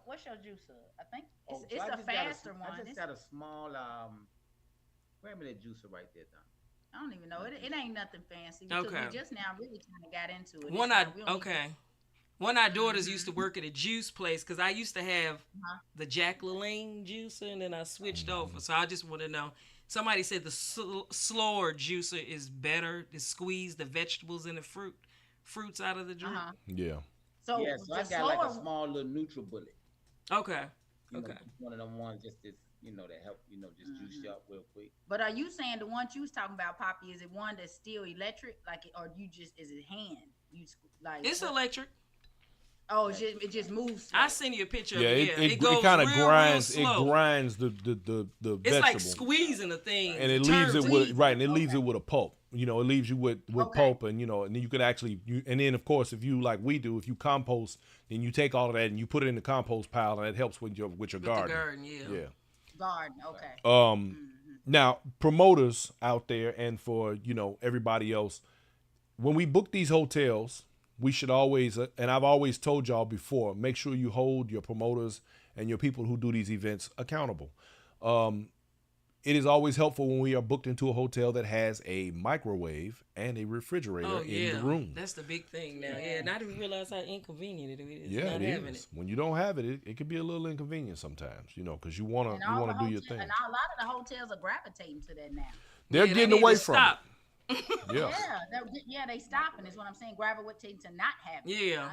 What's your juicer? I think Oh, it's so I a just got faster one. I just It's- got a small grab me that juicer right there, Don. I don't even know. It ain't nothing fancy. Because Okay. we just now really kind of got into it. One It's not- we don't okay. One of our daughters used to work at a juice place because I used to have the Jack LaLanne juicer and then I switched over. So I just want to know. Somebody said the slower juicer is better to squeeze the vegetables and the fruits out of the drink. Yeah. So, Yeah, so I the got like a slower- small little NutriBullet. Okay. You know, Okay. one of them ones just that help, just juice you up real quick. But are you saying the one you was talking about, Poppy? Is it one that's still electric, or you just is it hand? It's electric. Oh, it just moves. I send you a picture Yeah, of it. it goes kind of real grinds. It slow. grinds the It's vegetable. like squeezing a thing. And it leaves it with turns right, and it it. leaves Okay. it with a pulp. it leaves you with pulp, and and then you could actually and then of course if you like we do, if you compost, then you take all of that and you put it in the compost pile, and it helps with your garden. The garden, yeah. Garden, okay. Now promoters out there, and for everybody else, when we book these hotels, we should always, and I've always told y'all before, make sure you hold your promoters and your people who do these events accountable. It is always helpful when we are booked into a hotel that has a microwave and a refrigerator in the room. That's the big thing now. Yeah, and I didn't realize how inconvenient it is. Yeah, it is. When you don't have it, it can be a little inconvenient sometimes, because you want to do your thing. And a lot of the hotels are gravitating to that now. They're getting away from it. They stopping is what I'm saying. Gravitating to not having it. Yeah.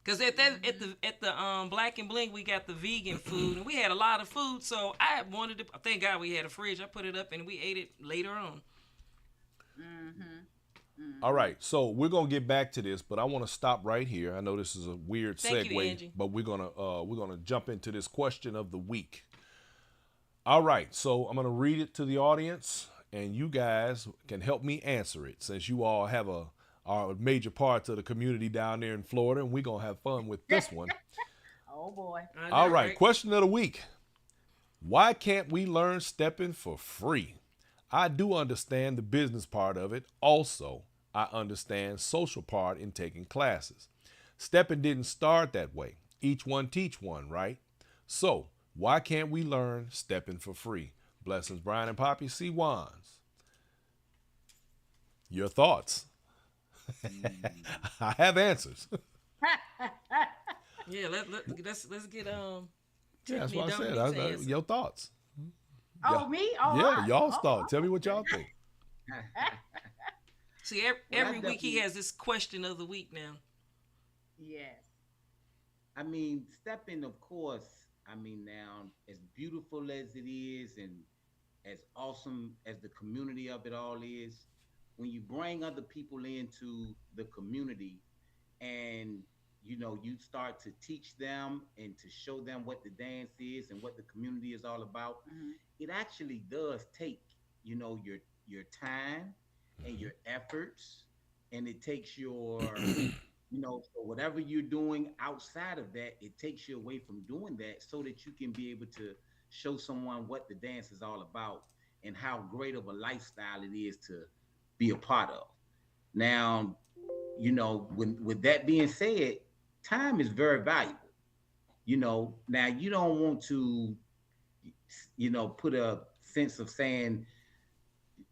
Because at the Black and Bling, we got the vegan food, and we had a lot of food. So I wanted to. Thank God we had a fridge. I put it up, and we ate it later on. All right, so we're gonna get back to this, but I want to stop right here. I know this is a weird segue, but we're gonna jump into this question of the week. All right, so I'm gonna read it to the audience, and you guys can help me answer it, since you all are major parts of the community down there in Florida, and we're going to have fun with this one. Oh, boy. All right, question of the week. Why can't we learn Steppin for free? I do understand the business part of it. Also, I understand social part in taking classes. Steppin didn't start that way. Each one teach one, right? So, why can't we learn Steppin for free? Blessings, Brian and Poppy. C. Wands. Your thoughts? I have answers. Yeah, let's get that's what I said. Your thoughts. Oh, me? Oh, yeah, y'all's thoughts. Tell me what y'all think. See, every week he has this question of the week now. Yes. I mean, Steppin, of course. I mean, now as beautiful as it is, and as awesome as the community of it all is, when you bring other people into the community and you start to teach them and to show them what the dance is and what the community is all about, it actually does take your time and your efforts, and it takes your so whatever you're doing outside of that, it takes you away from doing that, so that you can be able to show someone what the dance is all about and how great of a lifestyle it is to be a part of. Now, with that being said, time is very valuable. Now you don't want to, put a sense of saying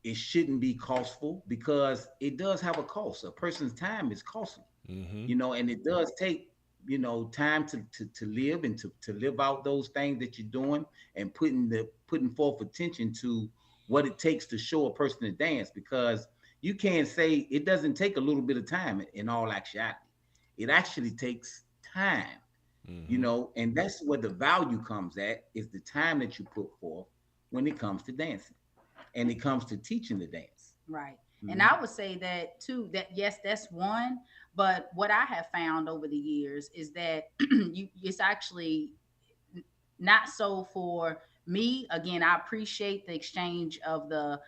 it shouldn't be costful, because it does have a cost. A person's time is costly, and it does take, time to live and to live out those things that you're doing, and putting forth attention to what it takes to show a person to dance, because you can't say it doesn't take a little bit of time in all actuality. It actually takes time, and that's where the value comes at, is the time that you put forth when it comes to dancing and it comes to teaching the dance. Right. And I would say that too, that yes, that's one, but what I have found over the years is that it's actually not so for me. Again, I appreciate the exchange of the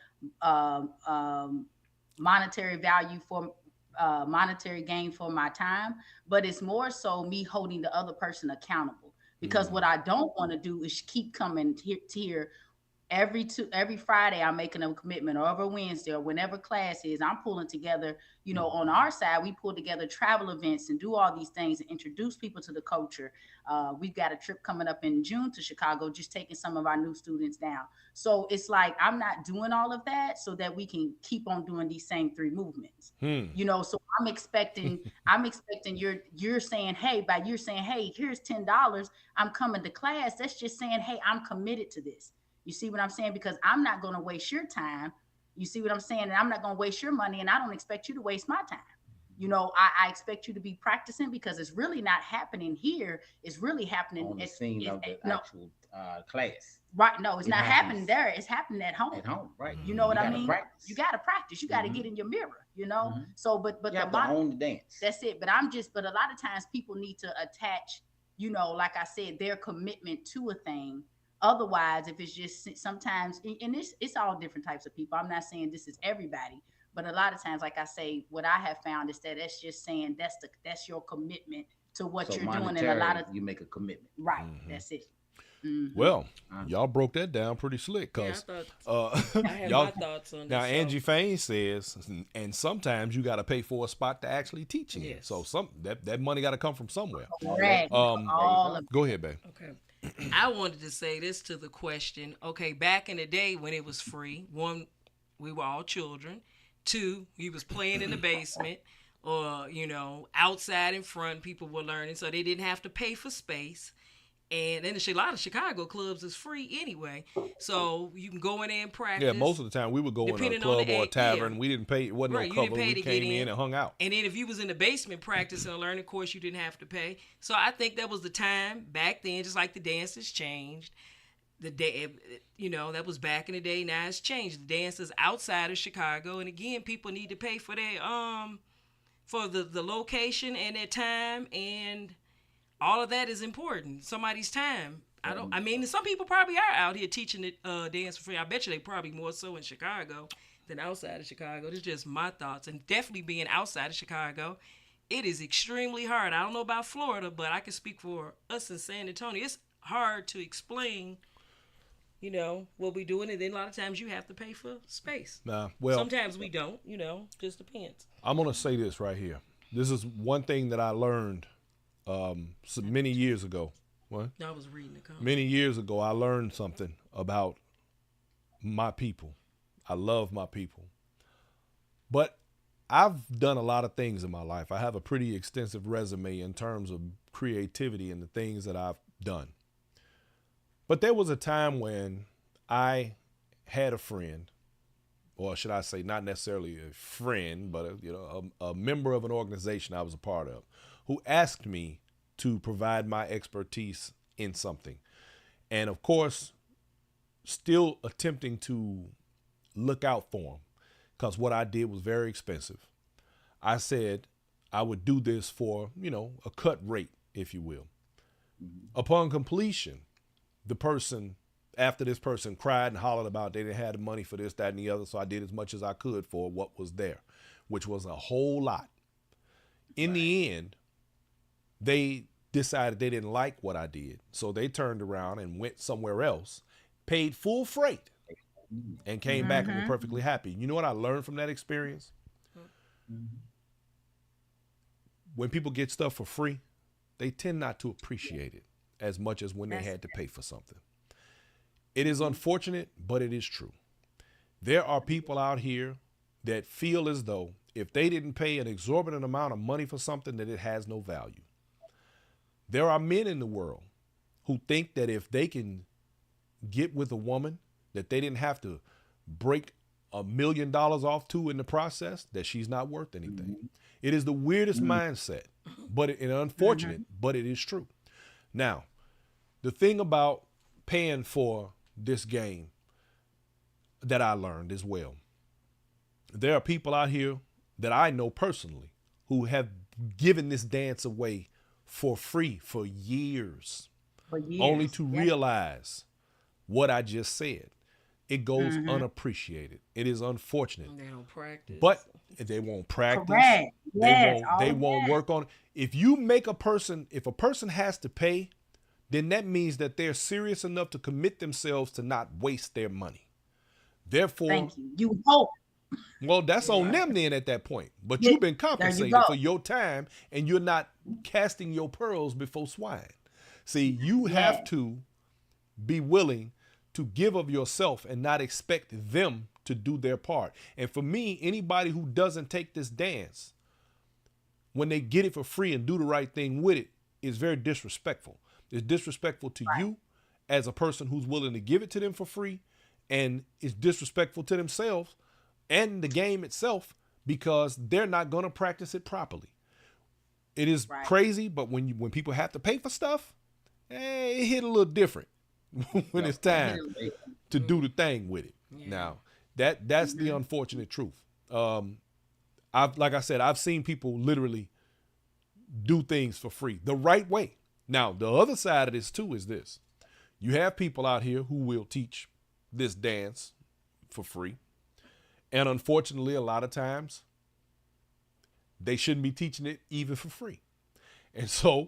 monetary value for monetary gain for my time, but it's more so me holding the other person accountable, because what I don't want to do is keep coming here every Friday. I'm making a commitment, or every Wednesday, or whenever class is, I'm pulling together, on our side, we pull together travel events and do all these things and introduce people to the culture. We've got a trip coming up in June to Chicago, just taking some of our new students down. So it's like, I'm not doing all of that so that we can keep on doing these same three movements. So I'm expecting you're saying, hey, you're saying, hey, here's $10. I'm coming to class. That's just saying, hey, I'm committed to this. You see what I'm saying? Because I'm not going to waste your time. You see what I'm saying? And I'm not going to waste your money, and I don't expect you to waste my time. I expect you to be practicing, because it's really not happening here. It's really happening on the scene of the actual class. Right. No, it's not happening there. It's happening at home. At home, right. You know what I mean? You got to practice. You got to get in your mirror, So, but you have to own the dance. That's it. But a lot of times people need to attach, like I said, their commitment to a thing. Otherwise, if it's just sometimes, and it's all different types of people. I'm not saying this is everybody, But a lot of times, like I say, what I have found is that that's just saying that's your commitment to what So you're doing. And a lot of you make a commitment. right, that's it. Well, y'all broke that down pretty slick, cause I had my thoughts on this. Now Angie Fain says, and sometimes you got to pay for a spot to actually teach in. Yes. So that money got to come from somewhere. Correct. Go ahead, babe. Okay. I wanted to say this to the question. Okay, back in the day when it was free, one, we were all children. Two, we was playing in the basement or, outside in front, people were learning, so they didn't have to pay for space. And then a lot of Chicago clubs is free anyway, so you can go in there and practice. Yeah, most of the time we would go in a club or a tavern. Yeah. We didn't pay. It wasn't no cover. We came in and hung out. And then if you was in the basement practicing a learning course, you didn't have to pay. So I think that was the time back then, just like the dances changed. The day, that was back in the day. Now it's changed. The dances outside of Chicago, and again, people need to pay for their for the location and their time, and all of that is important. Somebody's time. Some people probably are out here teaching it dance for free. I bet you they probably more so in Chicago than outside of Chicago. It's just my thoughts. And definitely being outside of Chicago, it is extremely hard. I don't know about Florida, but I can speak for us in San Antonio. It's hard to explain, what we're doing. And then a lot of times you have to pay for space. Sometimes we don't, just depends. I'm going to say this right here. This is one thing that I learned many years ago. What? I was reading the comments. Many years ago, I learned something about my people. I love my people. But I've done a lot of things in my life. I have a pretty extensive resume in terms of creativity and the things that I've done. But there was a time when I had a friend, or should I say not necessarily a friend, but a member of an organization I was a part of, who asked me to provide my expertise in something. And of course, still attempting to look out for him, because what I did was very expensive. I said I would do this for, a cut rate, if you will. Upon completion, after this person cried and hollered about they didn't have the money for this, that, and the other, so I did as much as I could for what was there, which was a whole lot. In the end, they decided they didn't like what I did, so they turned around and went somewhere else, paid full freight, and came back and were perfectly happy. You know what I learned from that experience? When people get stuff for free, they tend not to appreciate it as much as when they had to pay for something. It is unfortunate, but it is true. There are people out here that feel as though if they didn't pay an exorbitant amount of money for something, that it has no value. There are men in the world who think that if they can get with a woman that they didn't have to break $1 million off to in the process, that she's not worth anything. It is the weirdest mindset, but it's unfortunate, but it is true. Now, the thing about paying for this game that I learned as well, there are people out here that I know personally who have given this dance away for free for years. Only to realize what I just said. It goes unappreciated. It is unfortunate. They don't practice. But they won't practice. Correct. Yes, they won't work on it. If a person has to pay, then that means that they're serious enough to commit themselves to not waste their money. Therefore, thank you. You hope. Well, that's on them then at that point. But you've been compensated for your time, and you're not casting your pearls before swine. See, you have to be willing to give of yourself and not expect them to do their part. And for me, anybody who doesn't take this dance, when they get it for free and do the right thing with it, is very disrespectful. It's disrespectful to you as a person who's willing to give it to them for free, and it's disrespectful to themselves and the game itself, because they're not going to practice it properly. It is crazy, but when people have to pay for stuff, it hit a little different when it's time to do the thing with it. Now, that's the unfortunate truth. I've seen people literally do things for free the right way. Now, the other side of this too is this. You have people out here who will teach this dance for free. And unfortunately, a lot of times, they shouldn't be teaching it even for free. And so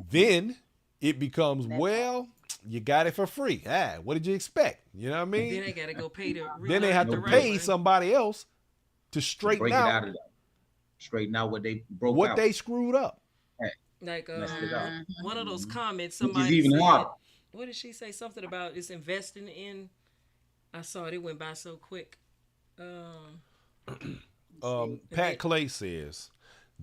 then it becomes, well, you got it for free. What did you expect? You know what I mean? Then they got to go pay to then they have to pay somebody else to straighten out what they broke what out. they screwed up. Like one of those comments, somebody even said, hard. What did she say? Something about it's investing in. I saw it. It went by so quick. Pat Clay says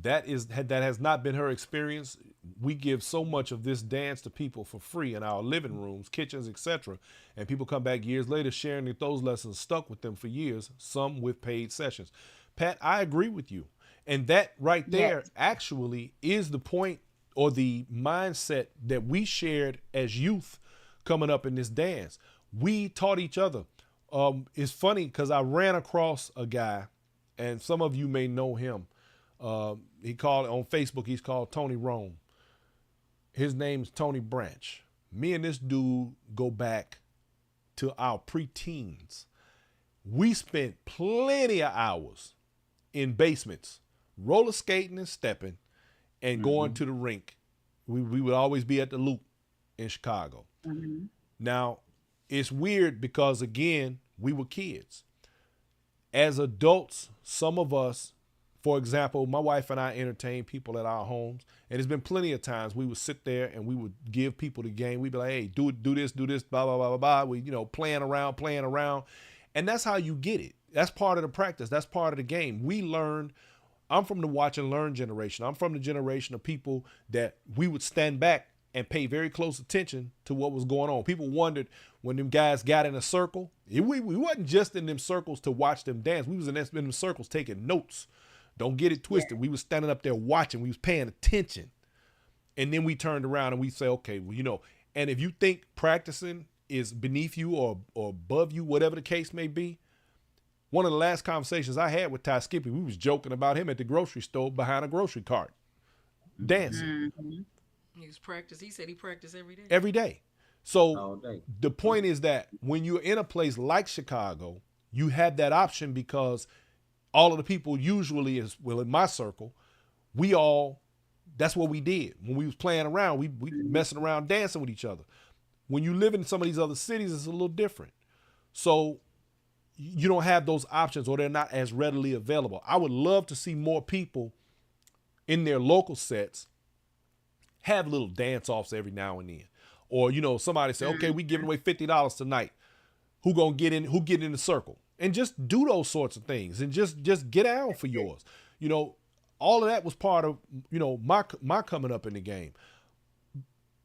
that has not been her experience. We give so much of this dance to people for free in our living rooms, kitchens, etc. And people come back years later sharing that those lessons stuck with them for years, some with paid sessions. Pat, I agree with you. And that right there actually is the point or the mindset that we shared as youth coming up in this dance. We taught each other. It's funny because I ran across a guy, and some of you may know him. He called on Facebook. He's called Tony Rome. His name's Tony Branch. Me and this dude go back to our preteens. We spent plenty of hours in basements, roller skating and stepping, and going to the rink. We would always be at the Loop in Chicago. Now, it's weird because, again, we were kids. As adults, some of us, for example, my wife and I entertain people at our homes, and there's been plenty of times we would sit there and we would give people the game. We'd be like, hey, do this, blah, blah, blah, blah, blah. We, playing around. And that's how you get it. That's part of the practice. That's part of the game. We learned. I'm from the watch and learn generation. I'm from the generation of people that we would stand back and pay very close attention to what was going on. People wondered when them guys got in a circle. We wasn't just in them circles to watch them dance. We was in them circles taking notes. Don't get it twisted. Yeah. We was standing up there watching. We was paying attention. And then we turned around and we say, okay, well, and if you think practicing is beneath you or above you, whatever the case may be, one of the last conversations I had with Ty Skippy, we was joking about him at the grocery store behind a grocery cart, dancing. He was practicing. He said he practiced every day. Every day. So the point is that when you're in a place like Chicago, you have that option because all of the people usually in my circle, that's what we did. When we was playing around, we messing around, dancing with each other. When you live in some of these other cities, it's a little different. So you don't have those options or they're not as readily available. I would love to see more people in their local sets have little dance-offs every now and then. Or, somebody say, okay, we giving away $50 tonight. Who get in the circle? And just do those sorts of things and just get down for yours. All of that was part of, my coming up in the game.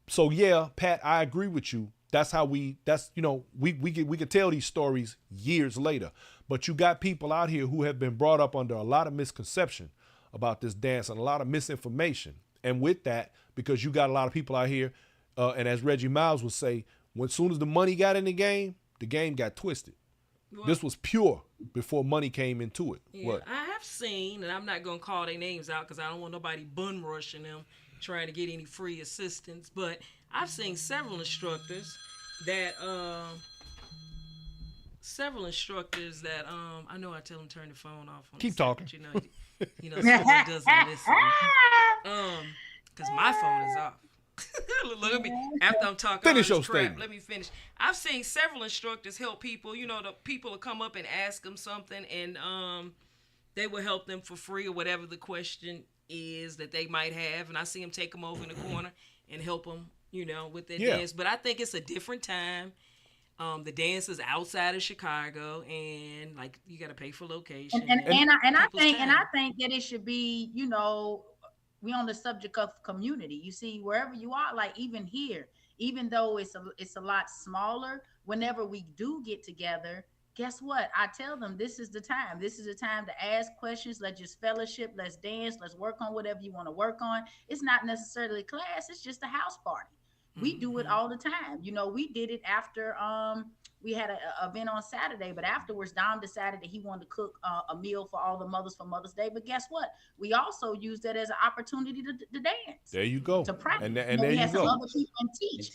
So yeah, Pat, I agree with you. That's how we could tell these stories years later. But you got people out here who have been brought up under a lot of misconception about this dance and a lot of misinformation. And with that, because you got a lot of people out here, and as Reggie Miles would say, as soon as the money got in the game got twisted. Well, this was pure before money came into it. Yeah, what? I have seen, and I'm not going to call their names out because I don't want nobody bun rushing them trying to get any free assistance, but I've seen several instructors that I know I tell them turn the phone off. Keep talking. Someone doesn't listen. Because my phone is off. Look at me. After I'm talking finish all your this crap, statement. let me finish. I've seen several instructors help people. The people will come up and ask them something, and they will help them for free or whatever the question is that they might have. And I see them take them over in the corner and help them, with their dance. But I think it's a different time. The dance is outside of Chicago, and like you got to pay for location. And I think that it should be, we on the subject of community. You see, wherever you are, like even here, even though it's a lot smaller, whenever we do get together, guess what? I tell them this is the time. This is the time to ask questions. Let's just fellowship. Let's dance. Let's work on whatever you want to work on. It's not necessarily class. It's just a house party. We do it all the time. We did it after we had an event on Saturday, but afterwards Dom decided that he wanted to cook a meal for all the mothers for Mother's Day. But guess what? We also used that as an opportunity to dance. There you go. To practice. And there you had go. some other people and teach.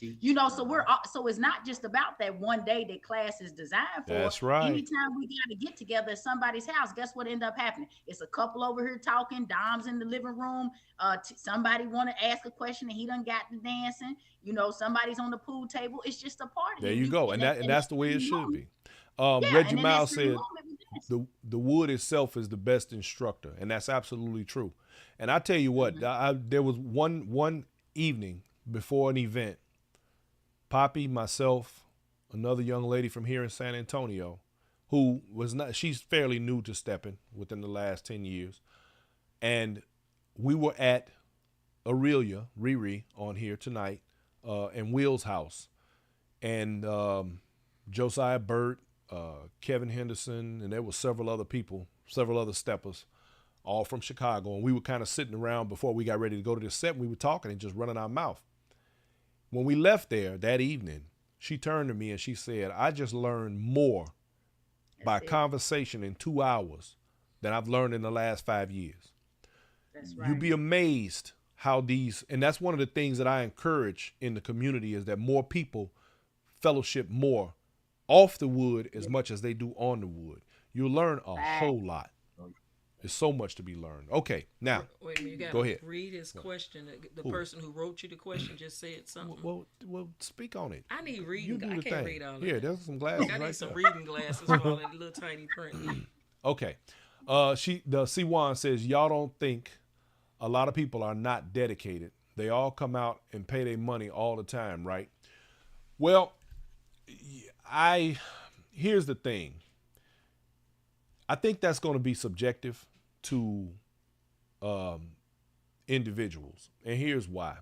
So it's not just about that one day that class is designed for. That's right. Anytime we got to get together at somebody's house, guess what ended up happening? It's a couple over here talking, Dom's in the living room. Somebody want to ask a question and he done got to dancing. Somebody's on the pool table. It's just a party. There you go. And that's the way it should be. Reggie Miles said the wood itself is the best instructor, and that's absolutely true. And I tell you what, there was one evening before an event, Poppy, myself, another young lady from here in San Antonio, who she's fairly new to Steppin within the last 10 years. And we were at Aurelia, Riri, on here tonight, in Will's house. And Josiah Burt, Kevin Henderson, and there were several other people, several other steppers, all from Chicago. And we were kind of sitting around before we got ready to go to the set, and we were talking and just running our mouth. When we left there that evening, she turned to me and she said, I just learned more by conversation in 2 hours than I've learned in the last 5 years. That's right. You'd be amazed how and that's one of the things that I encourage in the community, is that more people fellowship more off the wood as much as they do on the wood. You'll learn a whole lot. There's so much to be learned. Okay, now, wait a minute, you gotta go ahead. Read his question. The person who wrote you the question just said something. Well, speak on it. I need reading. I can't read all of Yeah, that. there's some glasses I need right some there. reading glasses for all that little tiny print. Okay. The C1 says, y'all don't think a lot of people are not dedicated. They all come out and pay their money all the time, right? Well, here's the thing. I think that's going to be subjective to individuals. And here's why.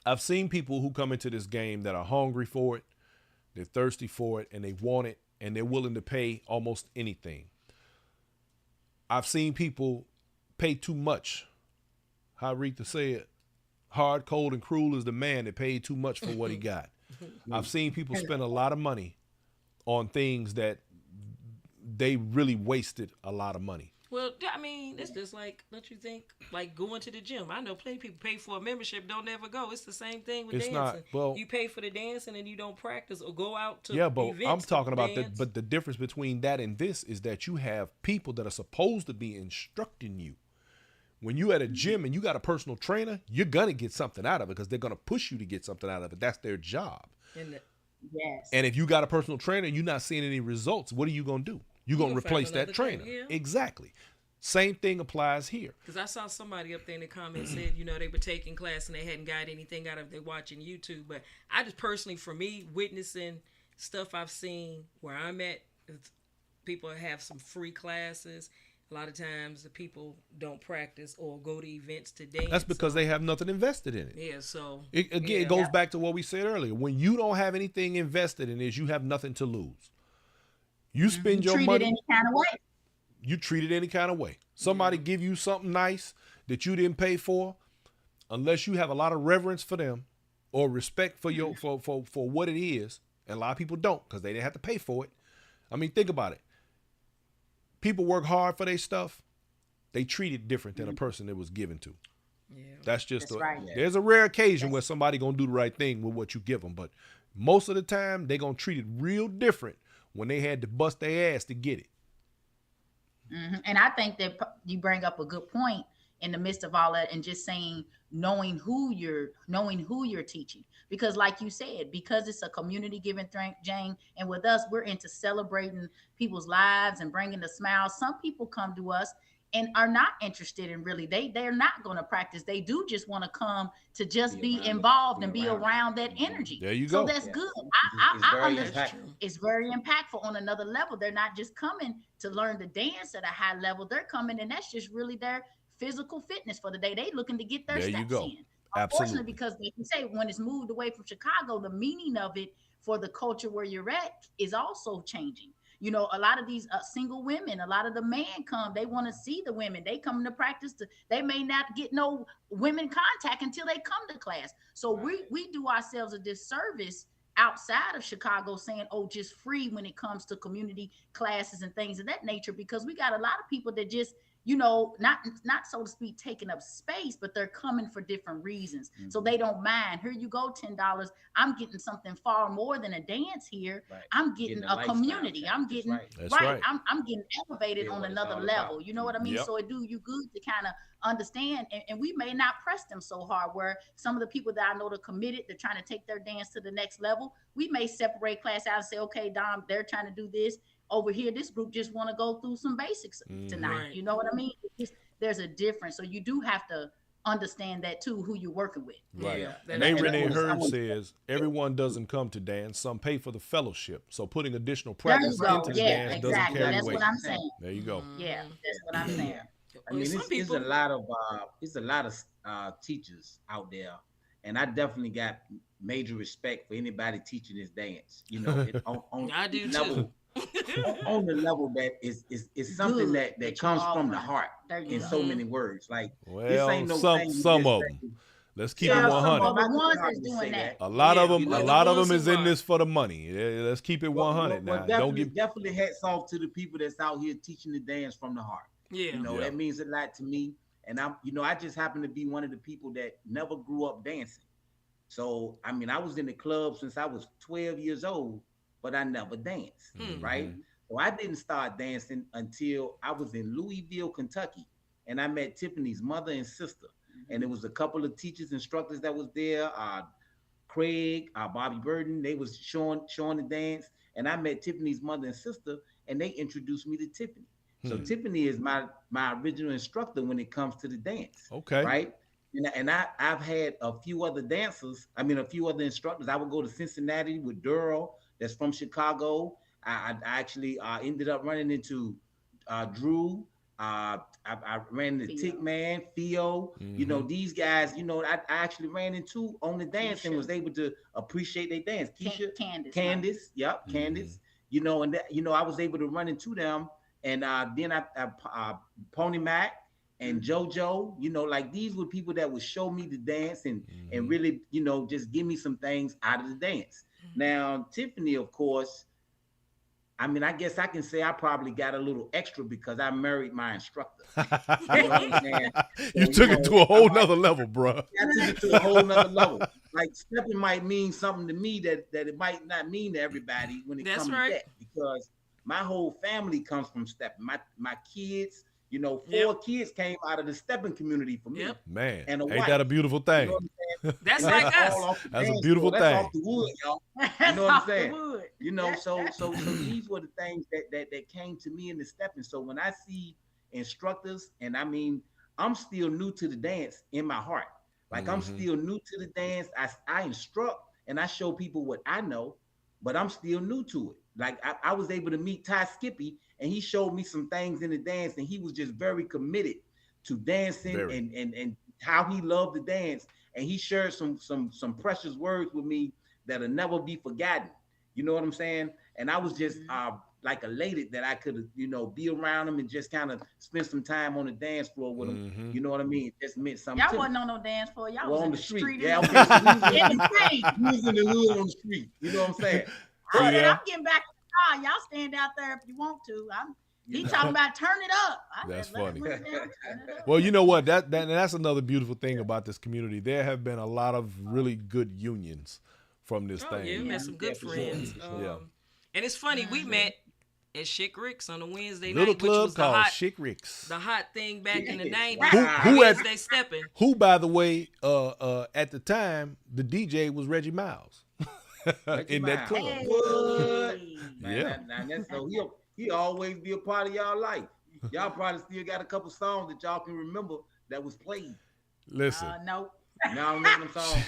I've seen people who come into this game that are hungry for it, they're thirsty for it, and they want it, and they're willing to pay almost anything. I've seen people pay too much. How Rita said, hard, cold, and cruel is the man that paid too much for what he got. I've seen people spend a lot of money on things that they really wasted a lot of money. Well, I mean, it's just like, don't you think, like going to the gym? I know plenty of people pay for a membership, don't ever go. It's the same thing with dancing. Not, well, you pay for the dancing and you don't practice or go out to events. I'm talking about dance. but the difference between that and this is that you have people that are supposed to be instructing you. When you at a gym and you got a personal trainer, you're going to get something out of it because they're going to push you to get something out of it. That's their job. Yes. And if you got a personal trainer and you're not seeing any results, what are you going to do? You're going to replace that trainer. Yeah. Exactly. Same thing applies here. Because I saw somebody up there in the comments said, they were taking class and they hadn't got anything out of it. They're watching YouTube. But I just personally, for me, witnessing stuff I've seen where I'm at, people have some free classes. A lot of times the people don't practice or go to events to dance. That's because they have nothing invested in it. Yeah, so. It goes back to what we said earlier. When you don't have anything invested in this, you have nothing to lose. You spend your money. Treat it any kind of way. You treat it any kind of way. Somebody give you something nice that you didn't pay for, unless you have a lot of reverence for them or respect for your for what it is. And a lot of people don't because they didn't have to pay for it. I mean, think about it. People work hard for their stuff. They treat it different than a person that was given to. Yeah. That's just right. There's a rare occasion where somebody gonna do the right thing with what you give them, but most of the time they gonna treat it real different when they had to bust their ass to get it. Mm-hmm. And I think that you bring up a good point in the midst of all that, and just saying knowing who you're teaching, because like you said, because it's a community giving thing, Jane, and with us, we're into celebrating people's lives and bringing the smiles. Some people come to us and are not interested in really, they're not going to practice. They do just want to come to just be involved and be around that energy. There you go. So that's good. It's very impactful on another level. They're not just coming to learn to dance at a high level. They're coming, and that's just really their physical fitness for the day. They looking to get their steps in. Unfortunately, because like you say, when it's moved away from Chicago, the meaning of it for the culture where you're at is also changing. A lot of these single women, a lot of the men come, they want to see the women. They come to practice. They may not get no women contact until they come to class. So we do ourselves a disservice outside of Chicago saying, oh, just free when it comes to community classes and things of that nature, because we got a lot of people that just, not so to speak taking up space, but they're coming for different reasons. Mm-hmm. So they don't mind. Here you go, $10. I'm getting something far more than a dance here. Right. I'm getting a community. I'm getting right. I'm getting elevated on another level. About. You know what I mean? Yep. So it do you good to kind of understand, and we may not press them so hard, where some of the people that I know that are committed, they're trying to take their dance to the next level. We may separate class out and say, okay, Dom, they're trying to do this. Over here, this group just want to go through some basics tonight. Right. You know what I mean? There's a difference. So you do have to understand that too, who you're working with. Right. Yeah. And Renee Hearn says everyone doesn't come to dance. Some pay for the fellowship. So putting additional practice into the dance doesn't carry weight. That's what I'm saying. There you go. Yeah, that's what I'm saying. I mean, it's a lot of teachers out there, and I definitely got major respect for anybody teaching this dance. I do level, too. on the level that is something that comes from the heart in so many words. Like, this ain't no some of them. Let's keep it 100. A lot of them is in this for the money. Let's keep it 100 now. Definitely hats off to the people that's out here teaching the dance from the heart. Yeah, that means a lot to me. And I just happen to be one of the people that never grew up dancing. So I mean, I was in the club since I was 12 years old, but I never danced, right? So I didn't start dancing until I was in Louisville, Kentucky, and I met Tiffany's mother and sister. And there was a couple of teachers, instructors that was there, Craig, Bobby Burden. They was showing the dance, and I met Tiffany's mother and sister, and they introduced me to Tiffany. So Tiffany is my original instructor when it comes to the dance. Okay. Right? And I've had a few other instructors. I would go to Cincinnati with Durrell, that's from Chicago. I actually ended up running into Drew. I ran into Tick Man, Theo. These guys, I actually ran into on the dance and was able to appreciate their dance. Keisha, Candace, yep, Candace. And that, I was able to run into them. And then I Pony Mac and JoJo, like these were people that would show me the dance and really, just give me some things out of the dance. Now, Tiffany, of course, I mean, I guess I can say I probably got a little extra because I married my instructor. You know what I'm saying? You took it to a whole nother level, bro. I took it to a whole nother level. Like, Steppin might mean something to me that it might not mean to everybody when it comes to that, because my whole family comes from Steppin. My kids, 4 kids came out of the Steppin community for me. Man, and ain't that a beautiful thing? That's like us. That's a beautiful thing. That's off the wood, y'all. You know what I'm saying? So these were the things that came to me in the Steppin. So when I see instructors, and I mean, I'm still new to the dance in my heart. Like, I'm still new to the dance. I instruct and I show people what I know, but I'm still new to it. Like, I was able to meet Ty Skippy, and he showed me some things in the dance, and he was just very committed to dancing and how he loved the dance. And he shared some precious words with me that'll never be forgotten. You know what I'm saying? And I was just like elated that I could, be around him and just kind of spend some time on the dance floor with him. You know what I mean? It just meant something. Y'all wasn't on no dance floor. Y'all was on the street. Yeah, okay. So we was in the hood on the street. You know what I'm saying? I'm getting back in the car. Y'all stand out there if you want to. He talking about turn it up. That's funny. Well, you know what? That's another beautiful thing about this community. There have been a lot of really good unions from this thing. Yeah, we met some good friends. And it's funny, we met at Chick Rick's on a Wednesday night, which was called Chick Rick's. The hot thing back in the 90s. Wednesday Steppin. Who, by the way, at the time, the DJ was Reggie Miles in that club. Hey. What? Man, so he always be a part of y'all life. Y'all probably still got a couple songs that y'all can remember that was played. Listen. Nope. Now I remember them songs.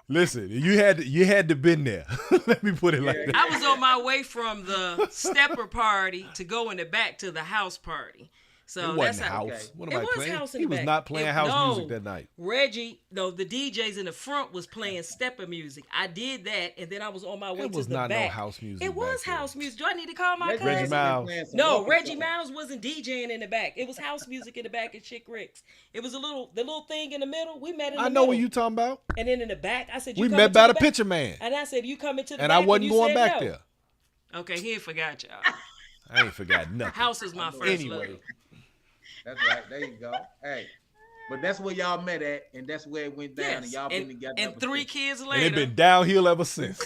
Listen, you had to been there. Let me put it like that. I was on my way from the stepper party to go in the back to the house party. So it wasn't house. What am I playing? House in he the was back. not playing house music that night. Reggie, the DJs in the front was playing Steppin music. I did that, and then I was on my way to the back. It was not no house music. It was house music. Do I need to call my cousin? Reggie Miles. No, Reggie Miles wasn't DJing in the back. It was house music in the back at Chick Rick's. It was the little thing in the middle. We met in the middle. I know what you talking about. And then in the back, I said, we met by the Picture Man. And I said, you come into the back. And I wasn't going back there. Okay, he ain't forgot y'all. I ain't forgot nothing. House is my first love. That's right. There you go. Hey, but that's where y'all met at, and that's where it went down, yes. and y'all been together. And 3 kids later, and it been downhill ever since.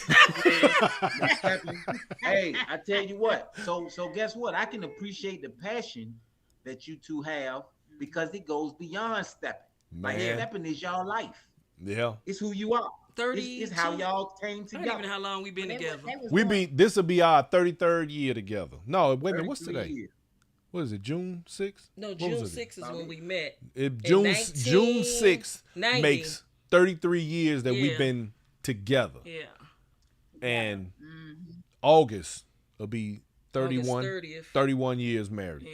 Hey, I tell you what. So guess what? I can appreciate the passion that you two have because it goes beyond stepping. Like stepping is y'all life. Yeah, it's who you are. 30. It's how y'all came together. I don't even know how long we've been together. This will be our 33rd year together. No, wait a minute. What's today? Years. What is it? June 6th? No, June 6th is when we met. June 6th makes 33 years that we've been together. Yeah. And August will be 31 years married.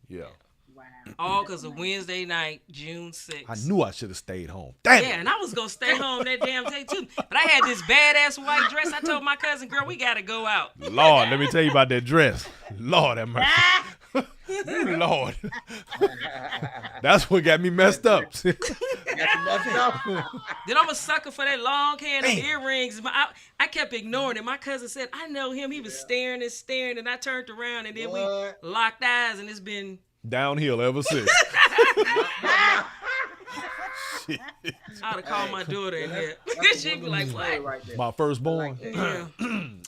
Yeah. Wow. All because of Wednesday night, June 6th. I knew I should have stayed home. Damn it. And I was going to stay home that damn day too. But I had this badass white dress. I told my cousin, girl, we got to go out. Lord, let me tell you about that dress. Lord have mercy. Lord. That's what got me messed up. Then I'm a sucker for that long hair and earrings. I kept ignoring it. My cousin said, I know him. He was staring and staring, and I turned around, and then we locked eyes, and it's been downhill ever since. I'd have called my daughter in there. She'd be like, what? My firstborn.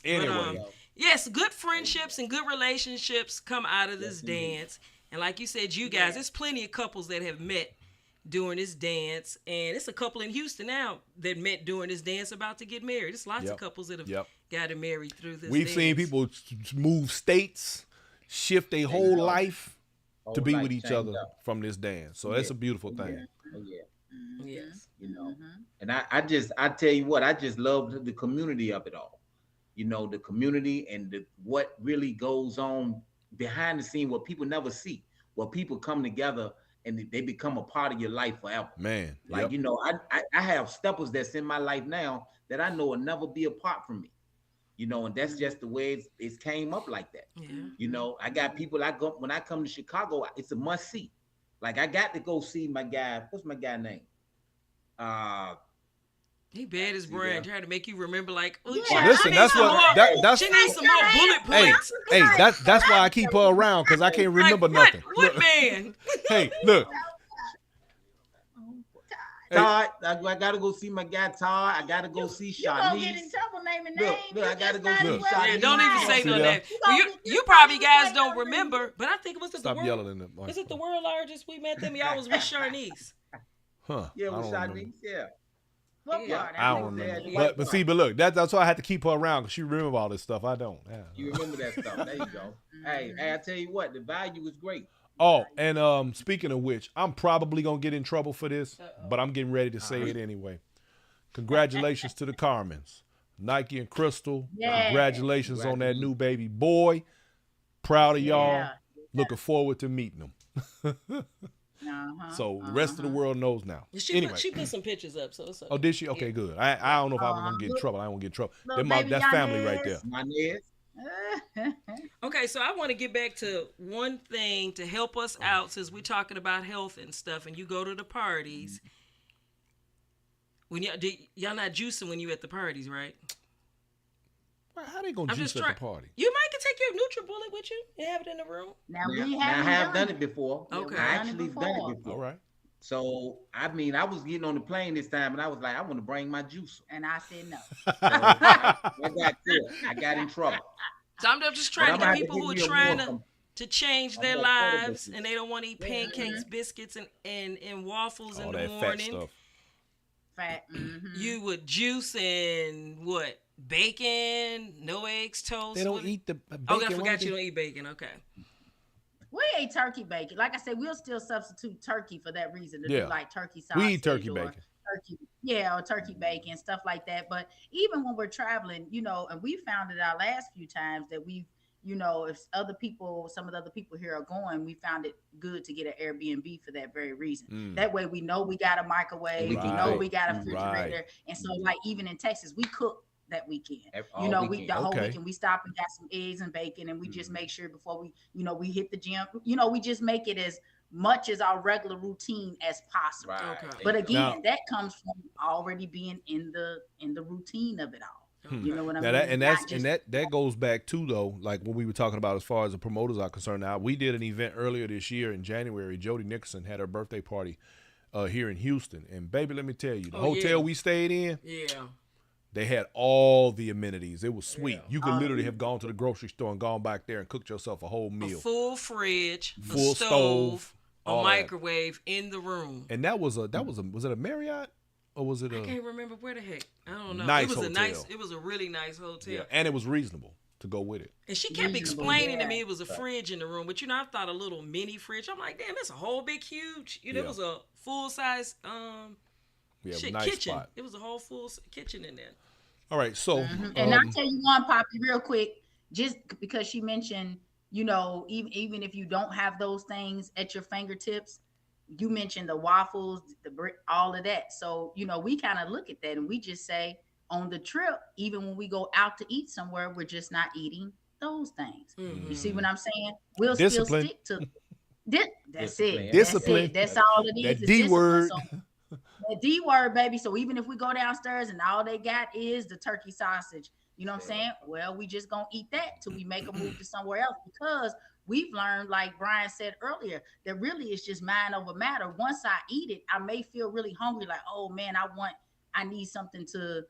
Anyway. Yes, good friendships and good relationships come out of this dance. And like you said, you guys, there's plenty of couples that have met during this dance. And it's a couple in Houston now that met during this dance about to get married. There's lots of couples that have gotten married through this We've seen people move states, shift their whole life to be with each other from this dance. So that's a beautiful thing. Yes. You know, and I tell you what, I just love the community of it all. You know, the community and what really goes on behind the scene, what people never see, where people come together and they become a part of your life forever. Man, like, you know, I have steppers that's in my life now that I know will never be apart from me. You know, and that's just the way it's came up like that. Yeah. You know, I got people when I come to Chicago, it's a must see. Like, I got to go see my guy. What's my guy name? He bad his brain, trying to make you remember. Like, listen, that's what she needs some more bullet points. Hey, that's why I keep her around, because I can't remember nothing. What man? Hey, look. Todd, I gotta go see my guy Todd. I gotta go see Shanice. You gonna get in trouble naming names. Look, I gotta go see Shanice. Yeah, don't even say no name. You probably guys don't remember, but I think it was the Stop yelling in the mic. Was it the world largest? We met them. Y'all was with Shanice. Huh? Yeah, with Shanice. Yeah. I don't remember. But see, but look, that's why I had to keep her around, because she remember all this stuff. I don't. Yeah. You remember that stuff. There you go. Hey, I tell you what, the value is great. Oh, and speaking of which, I'm probably gonna get in trouble for this, but I'm getting ready to say it anyway. Congratulations to the Carmens, Nike and Crystal. Yeah. Congratulations on that new baby boy. Proud of y'all. Yeah. Looking forward to meeting them. So the rest of the world knows now. She put some pictures up. So it's okay. Oh, did she? Okay, good. I don't know if I was gonna get in trouble. I don't get in trouble. That's family right there. Okay, so I want to get back to one thing to help us out, since we're talking about health and stuff, and you go to the parties. When y'all not juicing when you at the parties, right? How they gonna juice at the party? You might can take your NutriBullet with you and have it in the room. Now I have done it before. Okay, I actually done it before. All right. So, I mean, I was getting on the plane this time, and I was like, I want to bring my juicer. And I said no. I got in trouble. So I'm just trying to get people who are trying to change their lives, and they don't want to eat pancakes, biscuits, and waffles in the morning. Fat. You would juice and what? Bacon, no eggs, toast. They don't eat the bacon. Oh, I forgot you don't eat bacon. Okay. We ate turkey bacon. Like I said, we'll still substitute turkey for that reason to do like turkey sausage. We eat turkey bacon. Or turkey bacon, stuff like that. But even when we're traveling, you know, and we found it our last few times that we've, if some of the other people here are going, we found it good to get an Airbnb for that very reason. That way we know we got a microwave, we know we got a refrigerator. And so like even in Texas, we cook that weekend. The whole weekend we stop and got some eggs and bacon, and we just make sure before we, we hit the gym, we just make it as much as our regular routine as possible. Right. Okay. But again, that comes from already being in the routine of it all. You know what I mean? That goes back to, though, like what we were talking about as far as the promoters are concerned. Now, we did an event earlier this year in January. Jody Nicholson had her birthday party here in Houston, and baby, let me tell you, the hotel we stayed in, they had all the amenities. It was sweet. Yeah. You could literally have gone to the grocery store and gone back there and cooked yourself a whole meal. A full fridge, full stove, a microwave in the room. And was it a Marriott? Or was it I can't remember where the heck. I don't know. Nice hotel. It was a really nice hotel. Yeah, and it was reasonable to go with it. And she kept explaining to me it was a fridge in the room, but I thought a little mini fridge. I'm like, damn, that's a whole big, huge. It was a full size nice kitchen. Spot. It was a whole full kitchen in there. All right, so and I'll tell you one, Poppy, real quick, just because she mentioned, even if you don't have those things at your fingertips. You mentioned the waffles, the brick, all of that. So, we kind of look at that and we just say on the trip, even when we go out to eat somewhere, we're just not eating those things. Mm-hmm. You see what I'm saying? We'll Discipline. Still stick to that's it. Discipline. That's all it is. That D word. So, the D word, baby. So even if we go downstairs and all they got is the turkey sausage, you know what I'm saying? Well, we just gonna eat that till we make a move to somewhere else, because we've learned, like Brian said earlier, that really it's just mind over matter. Once I eat it, I may feel really hungry, like, oh man, I need something to,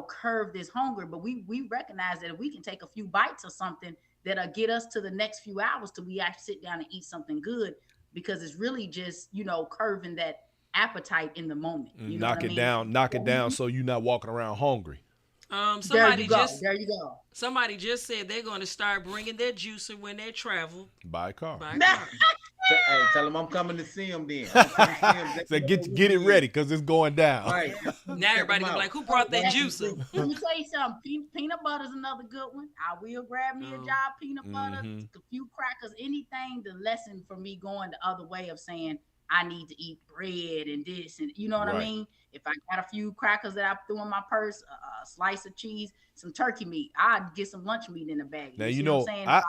curb this hunger. But we recognize that if we can take a few bites of something, that'll get us to the next few hours till we actually sit down and eat something good, because it's really just, curving that appetite in the moment. Knock it down so you're not walking around hungry. There you go. Somebody just said they're going to start bringing their juicer when they travel by car. Hey, tell them I'm coming to see them then. So get it ready, because it's going down. Right. Now everybody gonna be like, who brought that juicer? Let me tell you something. Peanut butter is another good one. I will grab me a jar of peanut butter, a few crackers, anything to lessen for me going the other way of saying I need to eat bread and this, and you know what I mean? If I got a few crackers that I threw in my purse, a slice of cheese, some turkey meat, I'd get some lunch meat in the bag. Now, what I'm saying? I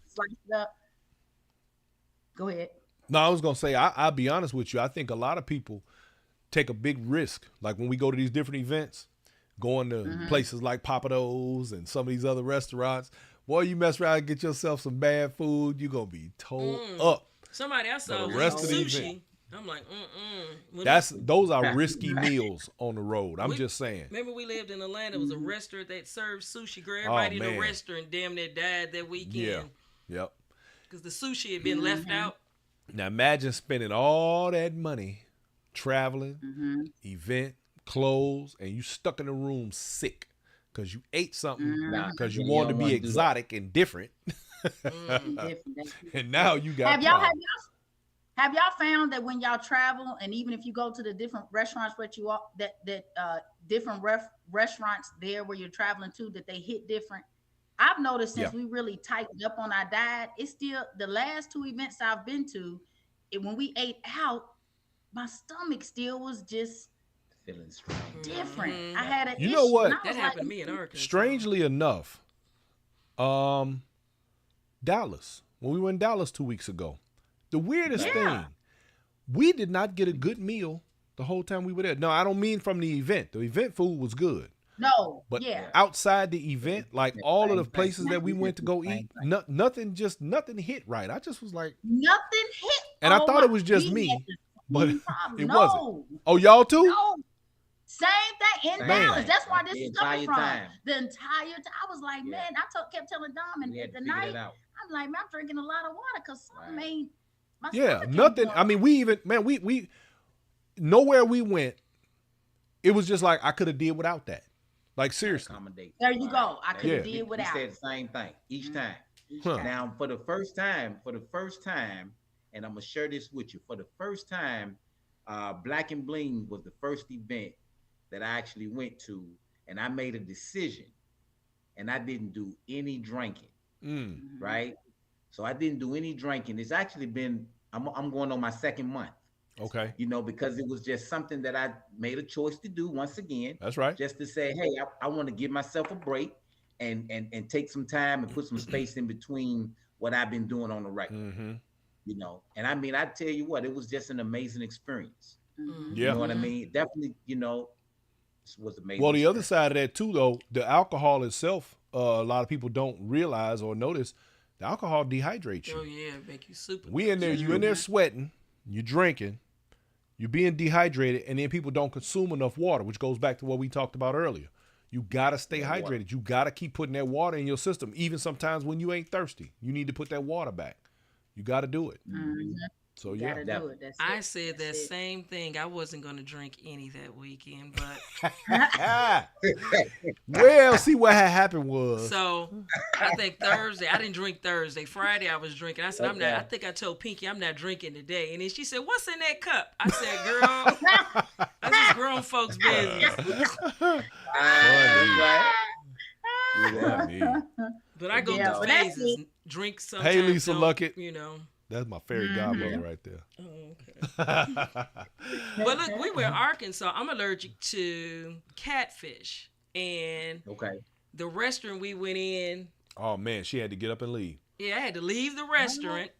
slice it up. Go ahead. No, I was going to say, I'll be honest with you. I think a lot of people take a big risk. Like when we go to these different events, going to places like Papados and some of these other restaurants, boy, you mess around and get yourself some bad food, you're going to be tore up. Somebody else saw the rest of the sushi. Event. I'm like, Those are risky meals on the road. I'm just saying. Remember we lived in Atlanta. It was a restaurant that served sushi. Girl, everybody in the restaurant damn near died that weekend. Yeah. Yep. Because the sushi had been left out. Now imagine spending all that money traveling, event, clothes, and you stuck in a room sick because you ate something because you wanted to be exotic and different. And now you got Have y'all found that when y'all travel, and even if you go to the different restaurants different restaurants there where you're traveling to, that they hit different? I've noticed since we really tightened up on our diet, it's still the last two events I've been to, when we ate out, my stomach still was just feeling strange. Different. I had an You know what? That happened to me in Arkansas. Strangely enough, Dallas, when we were in Dallas 2 weeks ago, the weirdest thing, we did not get a good meal the whole time we were there. No, I don't mean from the event. The event food was good. No, but outside the event, like all of the places that we went to go eat, nothing hit right. I just was like, nothing hit. And I thought it was just me, but it wasn't. Oh, y'all too? No. Same thing in Dallas. That's why this is coming from. The entire time. I was like, man, kept telling Dom, and at the night, I'm like, man, I'm drinking a lot of water because something ain't. Nothing. I mean, we nowhere we went, it was just like I could have did without that. Like seriously. There you go. I could have did without. We said the same thing each time. Now for the first time, and I'm gonna share this with you. For the first time, Black and Bling was the first event that I actually went to, and I made a decision, and I didn't do any drinking. right? So I didn't do any drinking. It's actually been I'm going on my second month. Okay. Because it was just something that I made a choice to do once again, That's right. just to say, hey, I want to give myself a break and take some time and put some space in between what I've been doing on the regular. And I mean, I tell you what, it was just an amazing experience. You Yeah. know what I mean? Definitely, this was amazing. Well, the other side of that too, though, the alcohol itself, a lot of people don't realize or notice the alcohol dehydrates you. Oh yeah, make you super. We in there, you in there sweating, you drinking, you're being dehydrated, and then people don't consume enough water, which goes back to what we talked about earlier. You gotta stay hydrated. You gotta keep putting that water in your system, even sometimes when you ain't thirsty. You need to put that water back. You gotta do it. So yeah, I said that same thing. I wasn't gonna drink any that weekend, but well, see what had happened was. So I think Thursday, I didn't drink Thursday. Friday I was drinking. I said, I'm not. I think I told Pinky I'm not drinking today, and then she said, "What's in that cup?" I said, "Girl, that's just grown folks' business." But I go through phases. Drink sometimes. Hey, Lisa Luckett. That's my fairy godmother right there. Oh, okay. But look, we were in Arkansas. I'm allergic to catfish. And the restaurant we went in. Oh, man, she had to get up and leave. Yeah, I had to leave the restaurant.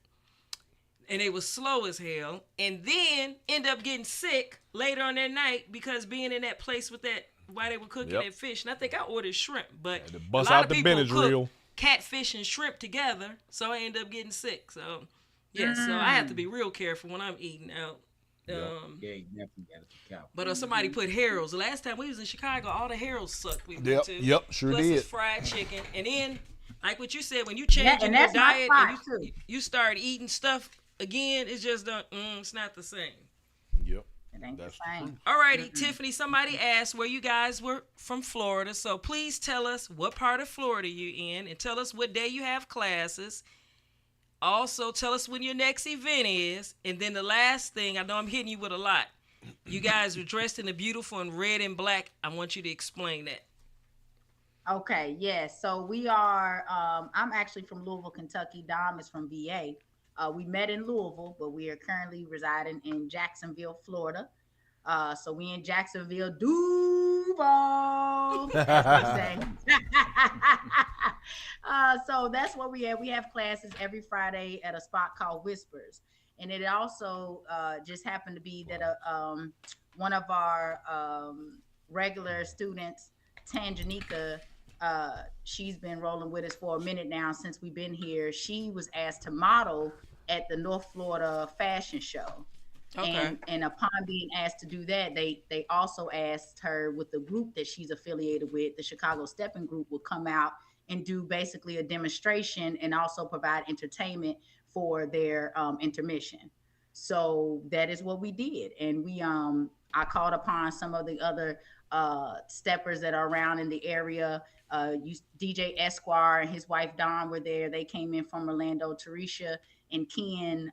And it was slow as hell. And then end up getting sick later on that night because being in that place with that, while they were cooking that fish. And I think I ordered shrimp. But to bust out the Benadryl. Catfish and shrimp together. So I ended up getting sick. So... yeah, so I have to be real careful when I'm eating out. You definitely got to be careful. But somebody put Harold's. The last time we was in Chicago, all the Harold's sucked we went to. Yep, sure Plus did. Plus fried chicken. And then, like what you said, when you change your diet and you start eating stuff again, it's just it's not the same. Yep. It ain't the same. All righty, Tiffany, somebody asked where you guys were from Florida. So please tell us what part of Florida you're in and tell us what day you have classes. Also, tell us when your next event is. And then the last thing, I know I'm hitting you with a lot. You guys are dressed in the beautiful and red and black. I want you to explain that. Okay, yes. So we are, I'm actually from Louisville, Kentucky. Dom is from VA. We met in Louisville, but we are currently residing in Jacksonville, Florida. So we in Jacksonville, Duval. So that's what we have. We have classes every Friday at a spot called Whispers. And it also just happened to be that one of our regular students, Tanjanika, she's been rolling with us for a minute now since we've been here. She was asked to model at the North Florida Fashion Show. Okay. And upon being asked to do that, they also asked her with the group that she's affiliated with, the Chicago Steppin group, would come out and do basically a demonstration and also provide entertainment for their intermission. So that is what we did. And I called upon some of the other steppers that are around in the area. DJ Esquire and his wife Dawn were there. They came in from Orlando. Tarisha and Ken,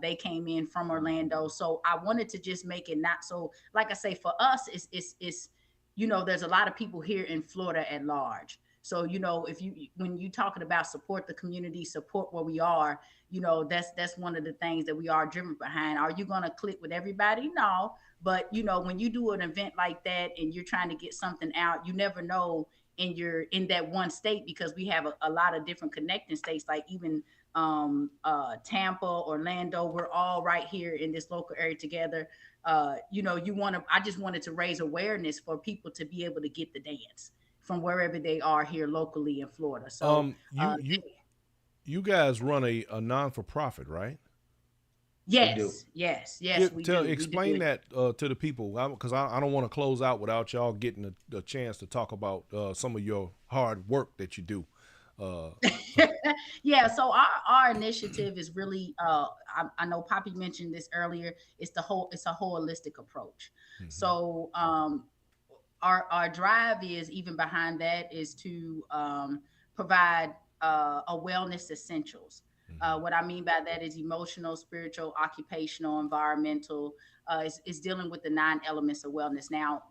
they came in from Orlando. So I wanted to just make it not so, like I say, for us, it's there's a lot of people here in Florida at large. So, when you talking about support the community, support where we are, that's one of the things that we are driven behind. Are you going to click with everybody? No. But, when you do an event like that and you're trying to get something out, you never know in that one state, because we have a lot of different connecting states, like even Tampa, Orlando, we're all right here in this local area together. I just wanted to raise awareness for people to be able to get the dance from wherever they are here locally in Florida. So you guys run a non-for-profit, right? Yes. Explain that to the people, because I don't want to close out without y'all getting a chance to talk about some of your hard work that you do. Yeah, so our initiative is really I know Poppy mentioned this earlier, it's a holistic approach. Mm-hmm. So our drive is, even behind that, is to provide a wellness essentials. What I mean by that is emotional, spiritual, occupational, environmental. Is dealing with the 9 elements of wellness. Now,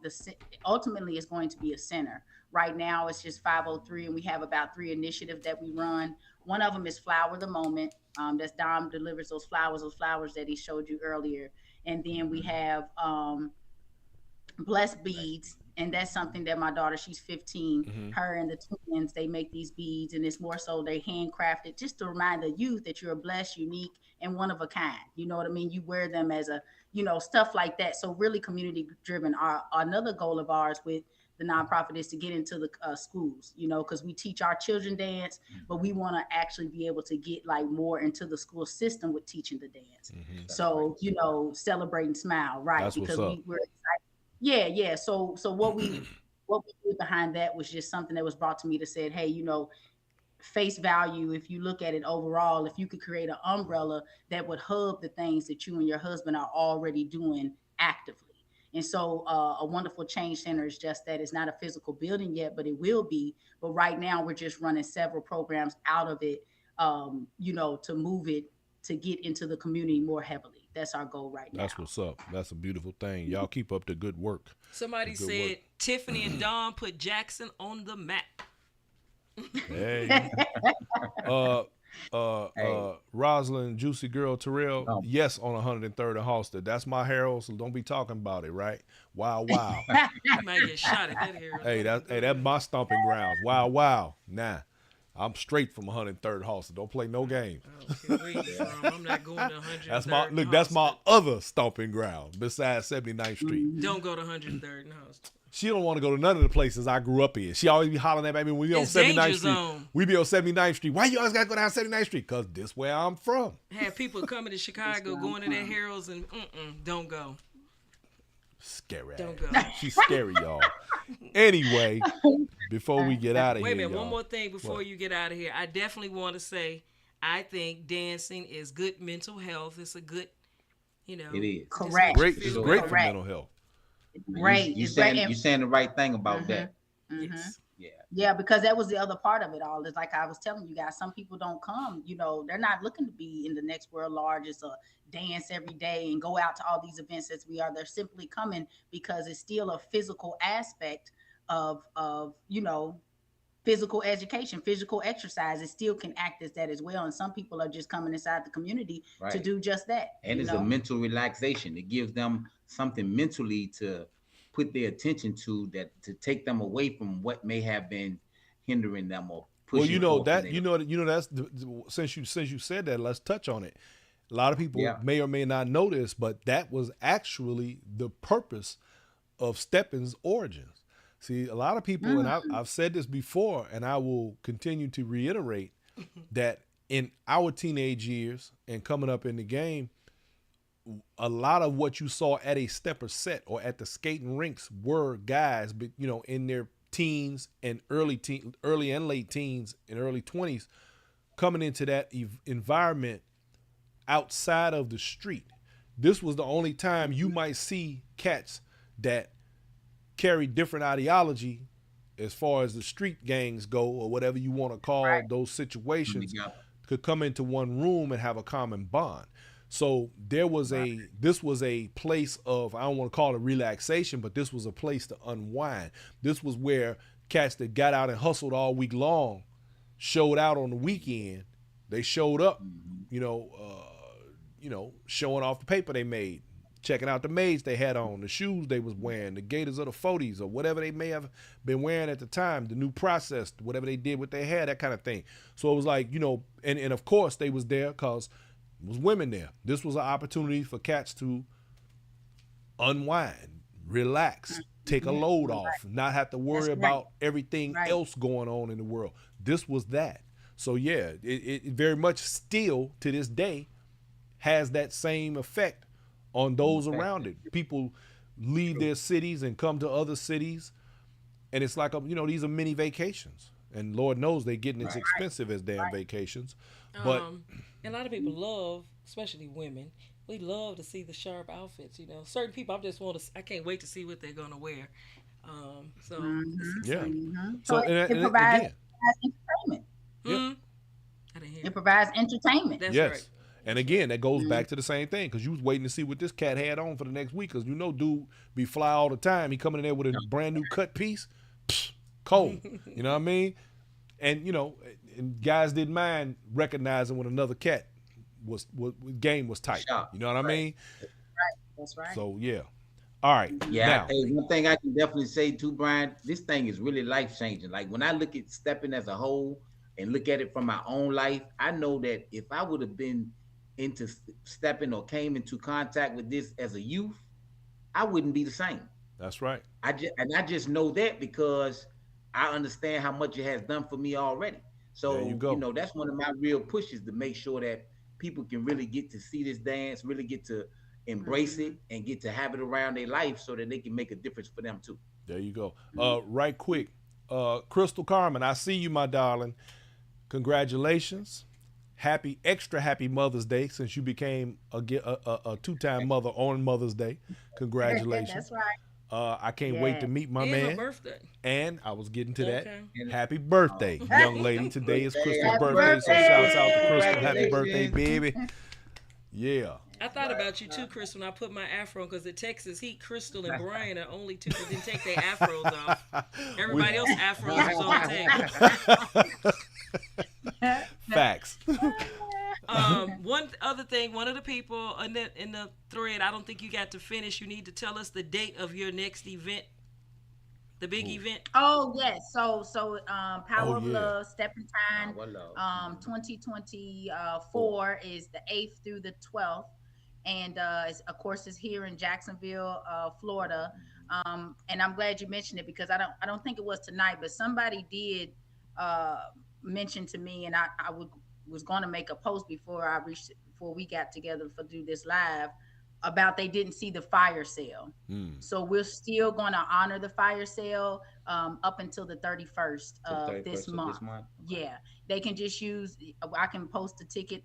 ultimately, it's going to be a center. Right now, it's just 503, and we have about 3 initiatives that we run. One of them is Flower the Moment. That's Dom delivers those flowers that he showed you earlier. And then we have Blessed Beads, and that's something that my daughter, she's 15, her and the twins, they make these beads, and it's more so they handcrafted just to remind the youth that you're blessed, unique, and one of a kind. You know what I mean? You wear them as a, stuff like that. So really community driven. Another goal of ours with the nonprofit is to get into the schools, because we teach our children dance, but we want to actually be able to get like more into the school system with teaching the dance. So, celebrate and smile, right? That's because what's up. we're excited. Yeah. So what we did behind that was just something that was brought to me that said, hey, face value, if you look at it overall, if you could create an umbrella that would hub the things that you and your husband are already doing actively. And so a wonderful change center is just that. It's not a physical building yet, but it will be. But right now we're just running several programs out of it, to move it, to get into the community more heavily. That's our goal right now. That's what's up. That's a beautiful thing. Y'all keep up the good work. Somebody said Tiffany and Dawn put Jackson on the map. Hey. Rosalind, Juicy Girl, Terrell, yes, on 103rd and Halsted. That's my Harold, so don't be talking about it, right? Wow. You might get shot at that Harold. That's my stomping grounds. Wow. Nah. I'm straight from 103rd Halsted. Don't play no games. I'm not going to 103rd. That's my other stomping ground besides 79th Street. Don't go to 103rd and Halsted. She don't want to go to none of the places I grew up in. She always be hollering at me when we on 79th Street. Zone. We be on 79th Street. Why you always got to go down 79th Street? Because this where I'm from. Have people coming to Chicago going to their Harold's and don't go. Scary. Don't go. She's scary, y'all. Anyway, before we get out of here, wait a minute, y'all. one more thing before you get out of here. I definitely want to say, I think dancing is good mental health. It's a good, It is. Correct. It's great for mental health. Great. You saying the right thing about that. Yes. Yeah, because that was the other part of it all. It's like I was telling you guys, some people don't come, they're not looking to be in the next world largest or dance every day and go out to all these events as we are. They're simply coming because it's still a physical aspect of physical education, physical exercise. It still can act as that as well. And some people are just coming inside the community to do just that. And it's a mental relaxation. It gives them something mentally to put their attention to take them away from what may have been hindering them or pushing. Well, that's since you said that, let's touch on it. A lot of people may or may not know this, but that was actually the purpose of Steppin's origins. See, a lot of people, and I've said this before, and I will continue to reiterate that in our teenage years and coming up in the game, a lot of what you saw at a stepper set or at the skating rinks were guys, but in their teens and early and late teens and early 20s, coming into that environment outside of the street. This was the only time you might see cats that carry different ideology as far as the street gangs go, or whatever you want to call those situations, could come into one room and have a common bond. So this was a place of, I don't want to call it relaxation, but this was a place to unwind. This was where cats that got out and hustled all week long showed out on the weekend. They showed up, showing off the paper they made, checking out the maids they had on, the shoes they was wearing, the gaiters or the 40s or whatever they may have been wearing at the time, the new process, whatever they did with their hair, that kind of thing. So it was like, and of course they was there because it was women there. This was an opportunity for cats to unwind, relax, take a load off, not have to worry about everything else going on in the world. This was that. So yeah, it very much still to this day has that same effect on those around it. People leave their cities and come to other cities, and it's like these are mini vacations, and Lord knows they're getting as expensive as damn vacations. But a lot of people love, especially women, we love to see the sharp outfits. Certain people, I can't wait to see what they're gonna wear. So it provides entertainment. I didn't hear. It provides entertainment. That's right. And again, that goes back to the same thing, because you was waiting to see what this cat had on for the next week, because dude be fly all the time. He coming in there with a brand new cut piece, cold. You know what I mean? And and guys didn't mind recognizing when another cat was game was tight. You know what I mean? That's right. So yeah. All right. Yeah. Now, Hey, one thing I can definitely say too, Brian, this thing is really life changing. Like when I look at Steppin as a whole and look at it from my own life, I know that if I would have been into Steppin or came into contact with this as a youth, I wouldn't be the same. that's right. I just know that because I understand how much it has done for me already. There So you go. that's one of my real pushes to make sure that people can really get to see this dance, really get to embrace it, and get to have it around their life so that they can make a difference for them too. There you go. Right quick, Crystal Carmen, I see you, my darling. Congratulations. Extra happy Mother's Day since you became a 2-time mother on Mother's Day. Congratulations. That's right. I can't wait to meet my and man. her birthday. And I was getting to that. Okay. Happy birthday, young lady. Today is Crystal's Happy birthday, so birthday. shouts out to Crystal. Happy Congratulations. birthday, baby. Yeah. I thought about you too, Crystal, when I put my afro on because the Texas heat, Crystal and Brian are only two that didn't take their afros off. Everybody else afros was on tape. Facts. One other thing, one of the people in the thread, I don't think you got to finish. You need to tell us the date of your next event, the big event. Oh yes. So Power of yeah. Love, Steppin' Time, Power of Love. 2024 is the 8th through the 12th. And of course it's here in Jacksonville, Florida. And I'm glad you mentioned it because I don't think it was tonight, but somebody did mention to me, and I was going to make a post before we got together to do this live about they didn't see the fire sale. So we're still going to honor the fire sale up until the 31st of this month. Yeah, they can just use, I can post the ticket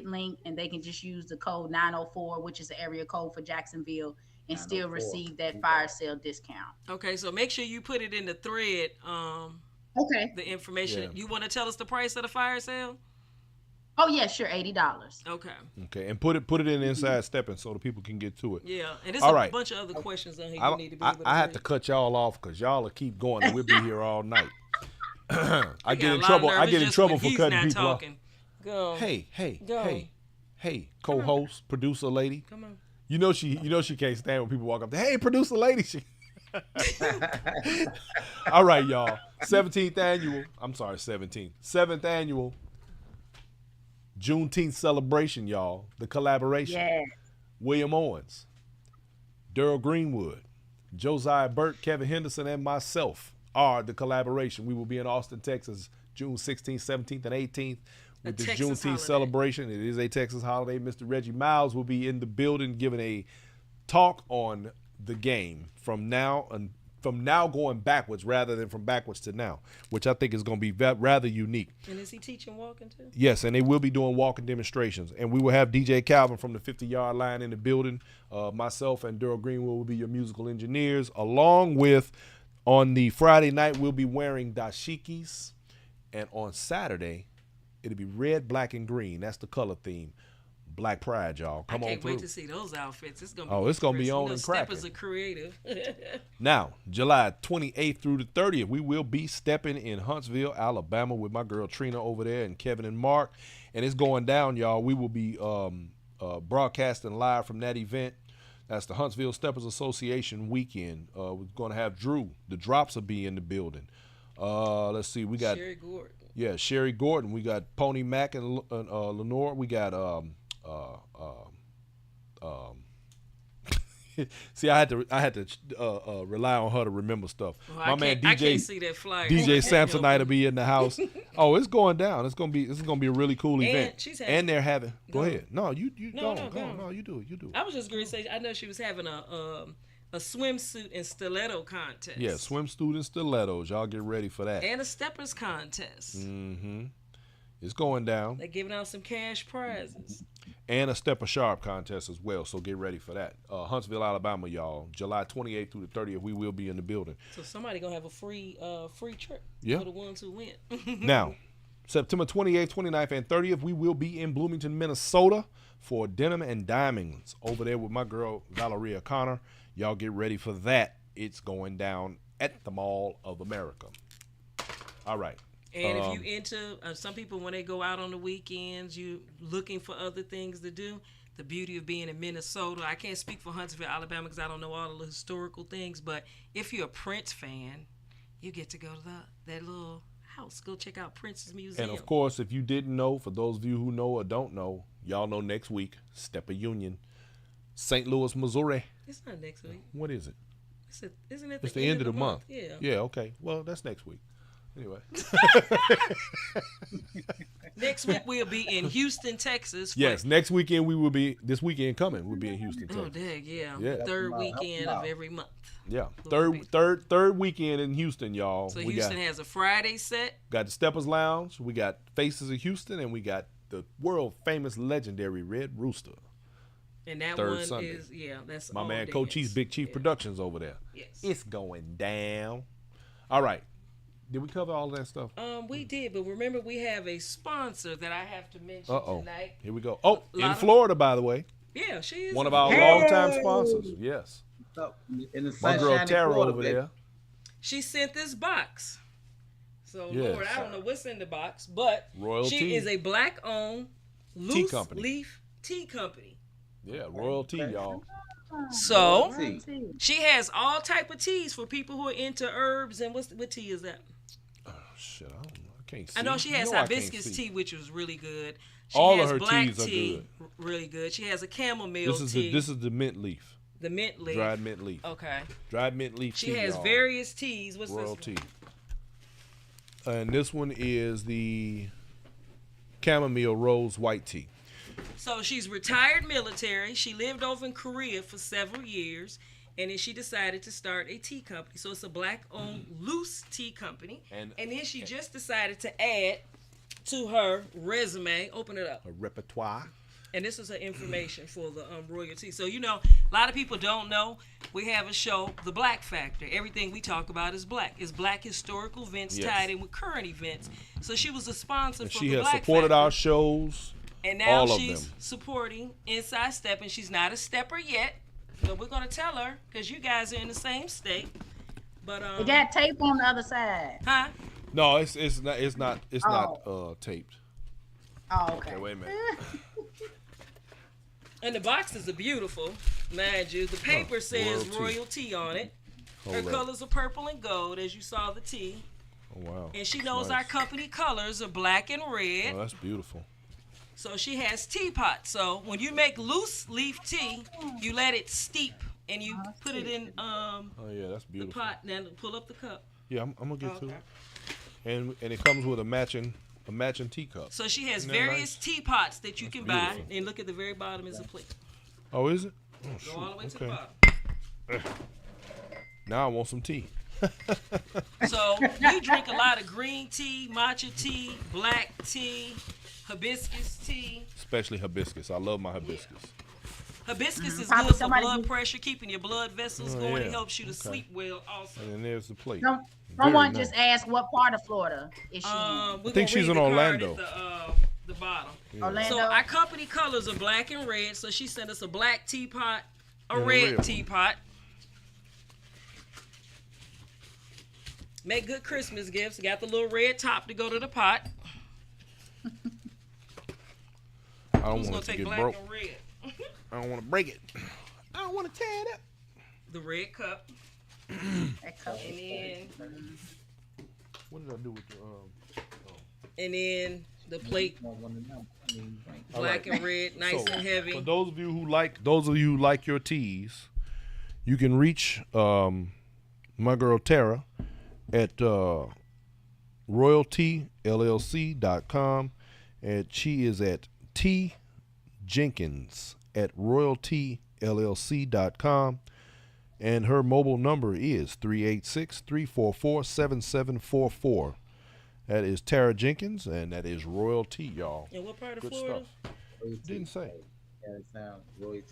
link, and they can just use the code 904, which is the area code for Jacksonville, and still receive that fire sale discount. Okay, so make sure you put it in the thread. Okay. The information. Yeah. You want to tell us the price of the fire sale? Oh yeah, sure, $80. Okay, And put it in inside Steppin' so the people can get to it. yeah, and there's All a right. bunch of other questions on here you need to be able to I had bring. to cut y'all off because y'all will keep going and we'll be here all night. I got get a in lot trouble. of I nervous get in just trouble when for he's cutting not people off. talking. Go. Hey, co-host, producer lady. Come on. You know she can't stand when people walk up there. Hey, producer lady. All right, y'all. 7th annual Juneteenth celebration, y'all. The collaboration. Yeah. William Owens, Daryl Greenwood, Josiah Burt, Kevin Henderson, and myself are the collaboration. We will be in Austin, Texas, June 16th, 17th, and 18th with the Texas Juneteenth holiday. celebration. It is a Texas holiday. Mr. Reggie Miles will be in the building giving a talk on the game from now going backwards rather than from backwards to now, which I think is going to be rather unique. And is he teaching walking too? Yes, and they will be doing walking demonstrations. And we will have DJ Calvin from the 50-yard line in the building. Myself and Daryl Greenwood will be your musical engineers, along with, on the Friday night, we'll be wearing dashikis. And on Saturday, it'll be red, black, and green. That's the color theme. Black Pride, y'all. Come on I can't through. wait to see those outfits. It's gonna be It's gonna be interesting. on and cracking. Steppers are creative. Now, July 28th through the 30th, we will be stepping in Huntsville, Alabama with my girl Trina over there and Kevin and Mark. And it's going down, y'all. We will be broadcasting live from that event. That's the Huntsville Steppers Association weekend. We're going to have Drew. The Drops will be in the building. Let's see. We got Sherry Gordon. Yeah, Sherry Gordon. We got Pony Mac and Lenore. We got see, I had to rely on her to remember stuff. Well, My man I DJ can't see that flyer. DJ Samsonite will be in the house. Oh, it's going down. This is gonna be a really cool event. she's having- And they're having. Go No. ahead. No, you No, go no, on. go on. No, you do it. You do it. I was just going to say, I know she was having a swimsuit and stiletto contest. Yeah, swim student stilettos. Y'all get ready for that. And a steppers contest. Mm-hmm. It's going down. They're giving out some cash prizes. And a Stepper Sharp contest as well, so get ready for that. Huntsville, Alabama, y'all. July 28th through the 30th, we will be in the building. So somebody going to have a free trip Yeah. for the ones who went. Now, September 28th, 29th, and 30th, we will be in Bloomington, Minnesota for Denim and Diamonds over there with my girl, Valeria Connor. Y'all get ready for that. It's going down at the Mall of America. All right. And if you into some people when they go out on the weekends, you looking for other things to do. The beauty of being in Minnesota, I can't speak for Huntsville, Alabama, because I don't know all the historical things. But if you're a Prince fan, you get to go to that little house. Go check out Prince's museum. And of course, if you didn't know, for those of you who know or don't know, y'all know next week, Steppin Union, St. Louis, Missouri. It's not next week. What is it? Isn't it it's the end of the month? Yeah. Yeah, okay. Well, that's next week. Anyway. Next week we'll be in Houston, Texas. Yes, next weekend we will be, this weekend coming, we'll be in Houston, Texas. Oh, dang, yeah. Yeah. Third weekend of every month. Yeah, third weekend in Houston, y'all. So Houston has a Friday set. Got the Steppers Lounge, we got Faces of Houston, and we got the world famous legendary Red Rooster. And that Third one Sunday. is, that's my all man dance. Cochise Big Chief Productions over there. Yes. It's going down. All right. Did we cover all of that stuff? We did, but remember we have a sponsor that I have to mention tonight. Here we go. Oh, in Florida, by the way. Yeah, she is. One of our longtime sponsors. Yes. In the My girl Tara Florida, over there. She sent this box. So, Yes. Lord, I don't know what's in the box, but Royalty. she is a black-owned loose company. leaf tea company. Yeah, Royalty, y'all. So, Tea. she has all type of teas for people who are into herbs. And what tea is that? Oh, shit, I don't know. I can't see. I know she has You know I can't hibiscus see. tea, which was really good. She All of has her black teas are tea, really good. She has a chamomile This tea. is the mint leaf. The mint leaf. Dried mint leaf. Okay. Dried mint leaf She tea, has y'all. various teas. What's Royalty. this one? And this one is the chamomile rose white tea. So she's retired military. She lived over in Korea for several years. And then she decided to start a tea company. So it's a black-owned loose tea company. And then she just decided to add to her resume. Open it up. A repertoire. And this is her information for the royalty. So, a lot of people don't know. We have a show, The Black Factor. Everything we talk about is black. It's black historical events tied in with current events. So she was a sponsor And for she The has Black supported Factor. our shows. And now all of she's them. supporting Inside Steppin. She's not a stepper yet. But we're going to tell her, because you guys are in the same state. But It got tape on the other side. Huh? No, it's not taped. Oh, okay. Okay, wait a minute. And the boxes are beautiful, mind you. The paper says royalty on it. Her colors are purple and gold, as you saw the tea. Oh, wow. And she That's knows nice. our company colors are black and red. Oh, that's beautiful. So she has teapots. So when you make loose leaf tea, you let it steep and you put it in Oh yeah, that's the beautiful. pot. Now pull up the cup. Yeah, I'm gonna get to Okay. it. And it comes with a matching teacup. So she has Isn't that various nice? teapots that you can buy. beautiful. And look at the very bottom is a plate. Oh, is it? Oh, Go shoot. all the way to the Okay. bottom. Now I want some tea. So we drink a lot of green tea, matcha tea, black tea, hibiscus tea. Especially hibiscus. I love my hibiscus. Hibiscus is Probably good for somebody blood who- pressure, keeping your blood vessels Oh, going. yeah. It helps you to Okay. sleep well also. And then there's the plate. Someone Very just nice. asked what part of Florida is she in? I think she's in Orlando. The bottom. Yeah. Orlando. So our company colors are black and red. So she sent us a black teapot, a And a red red one. teapot. Make good Christmas gifts. Got the little red top to go to the pot. I don't Who's gonna want it to take get black broke. and red? I don't want to break it. I don't want to tear it up. The red cup. That cup And is then What did I do with the and then the plate, All black right. and red, nice So, and heavy. For those of you who like your teas, you can reach my girl Tara at royaltyllc.com, and she is at T Jenkins at royaltyllc.com, and her mobile number is 386-344-7744. That is Tara Jenkins, and that is Royalty, y'all. And what part of Good Florida? stuff. Didn't say. Yeah, it sounds royalty.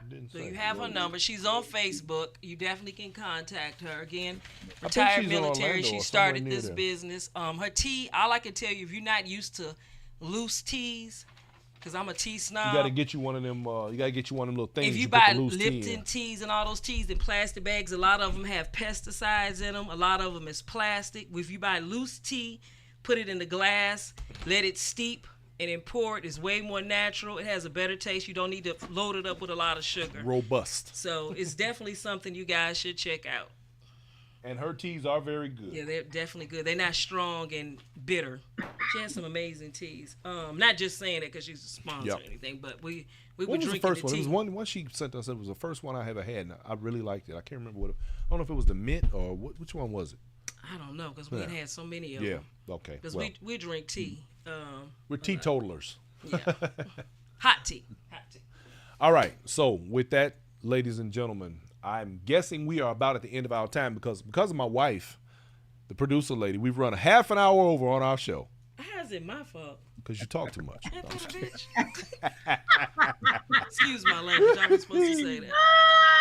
Didn't So say. you have her number. She's on Facebook. You definitely can contact her. Again, think retired she's in military. Orlando She or started somewhere near this there. business. Her tea, all I can tell you, if you're not used to loose teas, because I'm a tea snob. You gotta get you one of them. You gotta get you one of them little things. If you put buy the loose tea Lipton in. teas and all those teas in plastic bags, a lot of them have pesticides in them. A lot of them is plastic. If you buy loose tea, put it in the glass, let it steep, and then pour it. It's way more natural. It has a better taste. You don't need to load it up with a lot of sugar. Robust. So it's definitely something you guys should check out. And her teas are very good. Yeah, they're definitely good. They're not strong and bitter. She has some amazing teas. Not just saying that because she's a sponsor or anything, but we were drinking the first one? tea. It was one she sent us. It was the first one I ever had. And I really liked it. I can't remember what. I don't know if it was the mint or which one was it. I don't know because we had so many of them. Yeah. Okay. Because we drink tea. We're teetotalers. Yeah. Hot tea. All right. So with that, ladies and gentlemen, I'm guessing we are about at the end of our time because of my wife, the producer lady. We've run a half an hour over on our show. How's it my fault? Because you talk too much. Excuse my language. I was supposed to say that.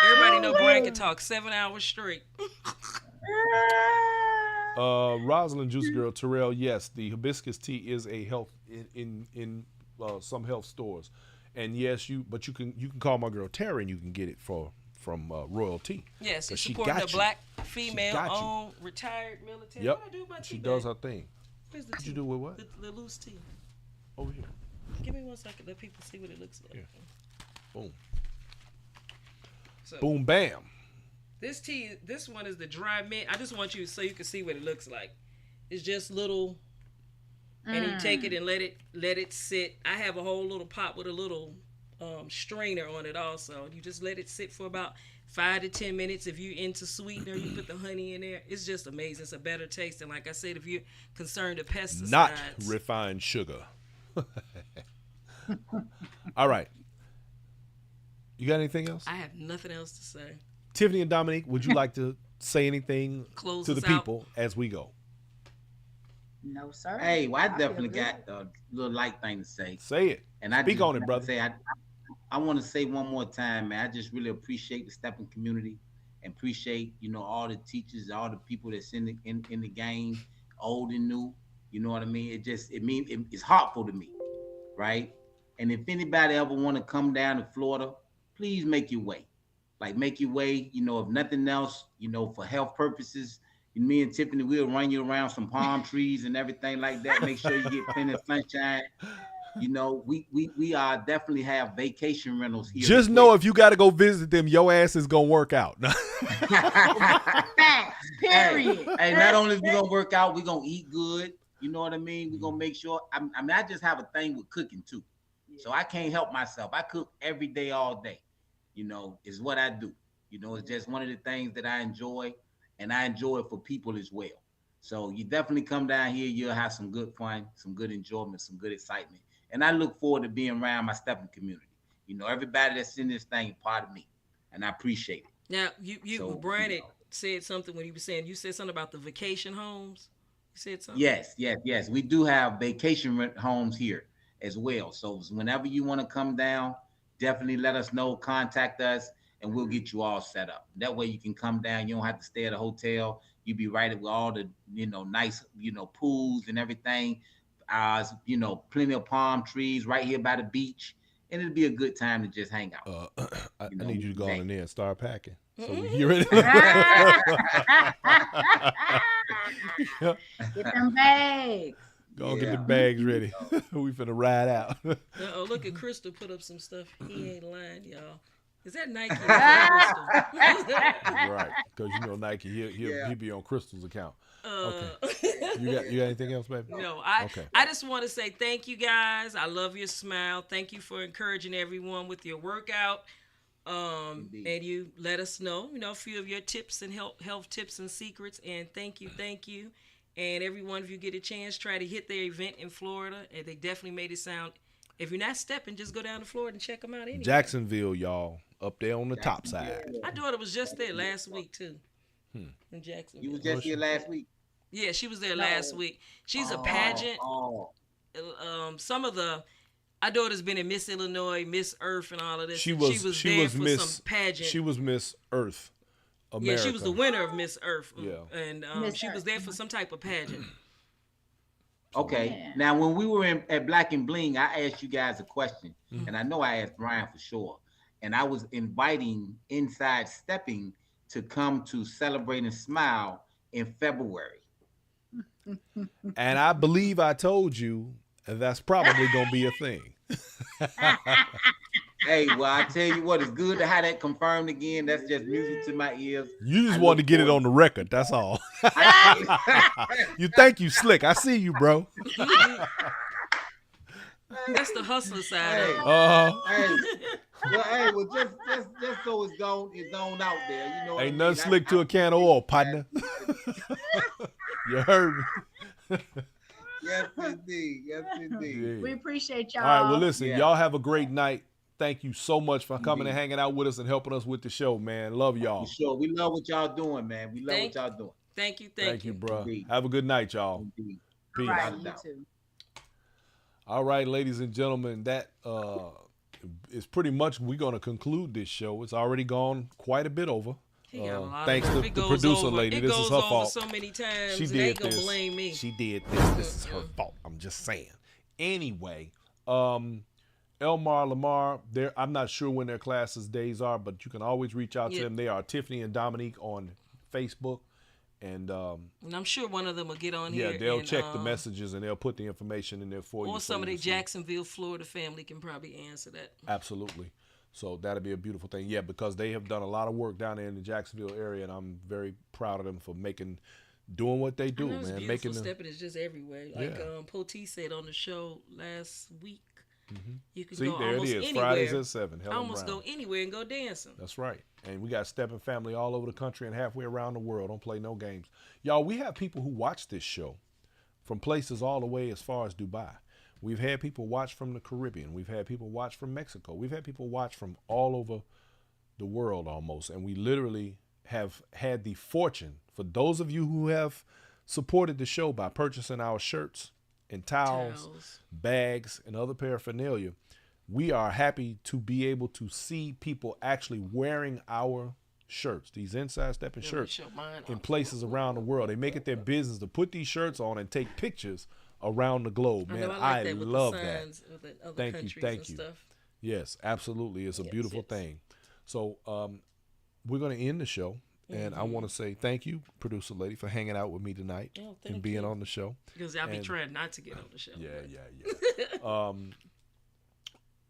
Everybody know Brian can talk 7 hours straight. Rosalind Juice Girl Terrell, yes, the hibiscus tea is a health in some health stores, and yes, you can call my girl Terry and you can get it from Royal Tea. Yes, she's supporting the black female-owned retired military. Yep, What I do about she tea does bag? her thing. Where's the What tea? you do with what? The loose tea. Over here. Give me 1 second. Let people see what it looks like. Yeah. Boom. So, Boom, bam. This one is the dry mint. I just want you so you can see what it looks like. It's just little, and you take it and let it sit. I have a whole little pot with a little strainer on it also. You just let it sit for about 5 to 10 minutes. If you're into sweetener, you put the honey in there. It's just amazing. It's a better taste. And like I said, if you're concerned with pesticides. Not refined sugar. All right. You got anything else? I have nothing else to say. Tiffany and Dominique, would you like to say anything to the people as we go? No, sir. Hey, well, I definitely got a little light thing to say. Say it. And I speak on it, brother. I want to say one more time, man. I just really appreciate the Steppin community and appreciate, all the teachers, all the people that's in the game, old and new. You know what I mean? It's heartful to me, right? And if anybody ever want to come down to Florida, please make your way. Like, make your way, if nothing else, for health purposes. Me and Tiffany, we'll run you around some palm trees and everything like that. Make sure you get plenty of sunshine. We definitely have vacation rentals here. Just know if you got to go visit them, your ass is going to work out. Period. Hey, not only is we going to work out, we going to eat good. You know what I mean? We're going to make sure. I just have a thing with cooking too. So I can't help myself. I cook every day, all day. Is what I do. It's just one of the things that I enjoy, and I enjoy it for people as well. So you definitely come down here, you'll have some good fun, some good enjoyment, some good excitement. And I look forward to being around my Steppin community. Everybody that's in this thing is part of me, and I appreciate it. Now, Brian said something when he was saying, you said something about the vacation homes. You said something? Yes. We do have vacation rent homes here as well. So whenever you want to come down, definitely let us know, contact us, and we'll get you all set up. That way you can come down. You don't have to stay at a hotel. You be right with all the, nice, pools and everything. Plenty of palm trees right here by the beach. And it'll be a good time to just hang out. I need you to go in there and start packing. So you ready? Get them bags. Go get the bags ready. We finna ride out. Oh, look at Crystal put up some stuff. He ain't lying, y'all. Is that Nike? Or is that Crystal? Right, because Nike, he'll be on Crystal's account. Okay. You got anything else, baby? No, I just want to say thank you guys. I love your smile. Thank you for encouraging everyone with your workout. And you let us know, a few of your tips and health tips and secrets. And thank you. And every one of you get a chance, try to hit their event in Florida. And they definitely made it sound, if you're not stepping, just go down to Florida and check them out anyway. Jacksonville, y'all, up there on the top side. My daughter was just there last week, too. In Jacksonville. You was just here last week? Yeah, she was there last week. She's a pageant. Our daughter's been in Miss Illinois, Miss Earth, and all of this. She was there for some pageant. She was Miss Earth America. Yeah, she was the winner of Miss Earth. Yeah. And she was there for some type of pageant. Okay. Yeah. Now, when we were at Black and Bling, I asked you guys a question, and I know I asked Brian for sure. And I was inviting Inside Stepping to come to Celebrate and Smile in February. And I believe I told you that's probably going to be a thing. Hey, well, I tell you what, it's good to have that confirmed again. That's just music to my ears. You just want to get it on the record. That's all. You think you slick. I see you, bro. That's the hustler side of it. Well, just so it's gone out there. You know, ain't nothing slick to a can of oil, partner. You heard me. Yes, indeed. Yes, indeed. Yeah. We appreciate y'all. All right, well, listen, y'all have a great night. Thank you so much for coming and hanging out with us and helping us with the show, man. Love y'all. For sure. We love what y'all doing, man. We love what y'all doing. Thank you. Thank you, bro. Indeed. Have a good night, y'all. Indeed. Peace. All right, you too. All right, ladies and gentlemen, that is pretty much we're going to conclude this show. It's already gone quite a bit over. Thanks to the producer lady. This is her fault. So many times. She did this. Gonna blame me. She did this. This is her fault. I'm just saying. Anyway, Elmar, Lamar, I'm not sure when their classes days are, but you can always reach out to them. They are Tiffany and Dominick on Facebook. And I'm sure one of them will get on here. Yeah, they'll check the messages and they'll put the information in there for you. Or some of the Jacksonville, Florida family can probably answer that. Absolutely. So that'll be a beautiful thing. Yeah, because they have done a lot of work down there in the Jacksonville area, and I'm very proud of them for doing what they do, man. Making Steppin is just everywhere. Like Poteet said on the show last week. Mm-hmm. You can See, go there almost it is. anywhere. Fridays at 7. Helen almost Brown. Go anywhere and go dancing. That's right. And we got Steppin family all over the country and halfway around the world. Don't play no games. Y'all, we have people who watch this show from places all the way as far as Dubai. We've had people watch from the Caribbean. We've had people watch from Mexico. We've had people watch from all over the world almost. And we literally have had the fortune, for those of you who have supported the show by purchasing our shirts and towels, bags, and other paraphernalia, we are happy to be able to see people actually wearing our shirts, these Inside Steppin shirts, in places around the world. They make it their business to put these shirts on and take pictures around the globe, man. I love that. Thank you. Yes, absolutely. It's a beautiful thing. So we're going to end the show. And I want to say thank you, producer lady, for hanging out with me tonight and being on the show. Because I'll be trying not to get on the show. Yeah.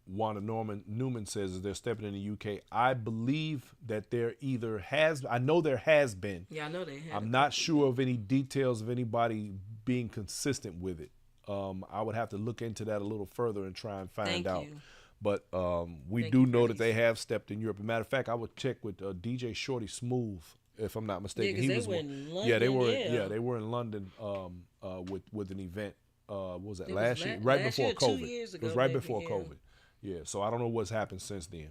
Wanda Newman says, is there Steppin in the UK? I believe that there either has, I know there has been. Yeah, I know they have. I'm not sure of any details of anybody being consistent with it. I would have to look into that a little further and try and find out. But we do know that they have stepped in Europe. As a matter of fact, I would check with DJ Shorty Smooth, if I'm not mistaken. Yeah, they were in London. They were in London with an event. What was that, last year? Right before COVID. 2 years ago. It was right before COVID. Yeah, so I don't know what's happened since then.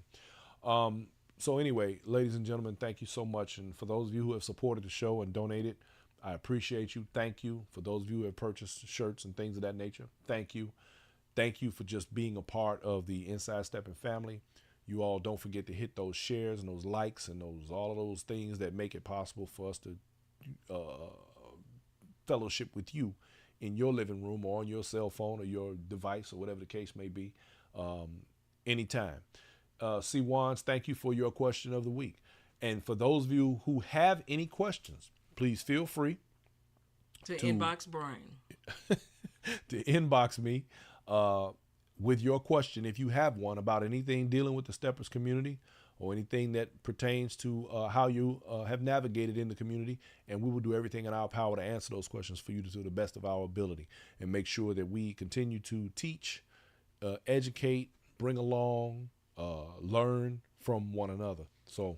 So anyway, ladies and gentlemen, thank you so much. And for those of you who have supported the show and donated, I appreciate you. Thank you. For those of you who have purchased shirts and things of that nature, thank you. Thank you for just being a part of the Inside Steppin family. You all don't forget to hit those shares and those likes and all of those things that make it possible for us to fellowship with you in your living room or on your cell phone or your device or whatever the case may be, anytime. C. Wands, thank you for your question of the week. And for those of you who have any questions, please feel free to inbox Brian. To inbox me with your question, if you have one, about anything dealing with the Steppers community or anything that pertains to how you have navigated in the community, and we will do everything in our power to answer those questions for you to the best of our ability and make sure that we continue to teach, educate, bring along, learn from one another. So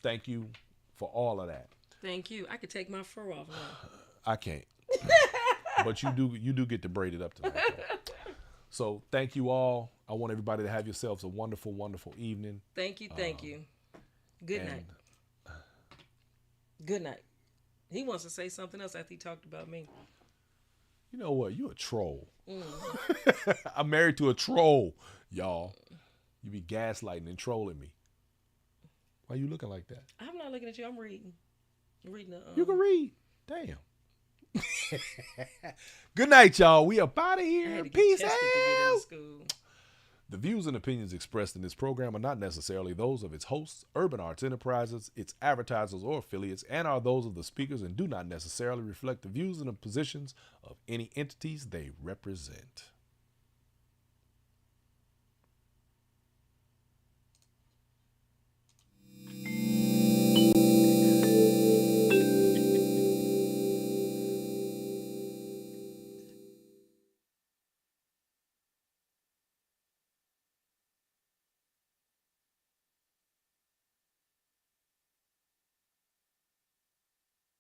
thank you for all of that. Thank you. I could take my fur off now. I can't. But you do get to braid it up tonight. So thank you all. I want everybody to have yourselves a wonderful, wonderful evening. Thank you. Good night. Good night. He wants to say something else after he talked about me. You know what? You a troll. I'm married to a troll, y'all. You be gaslighting and trolling me. Why are you looking like that? I'm not looking at you. I'm reading. You can read. Damn. Good night, y'all. We up out of here. Peace out. The views and opinions expressed in this program are not necessarily those of its hosts, Urban Arts Enterprises, its advertisers, or affiliates, and are those of the speakers and do not necessarily reflect the views and the positions of any entities they represent.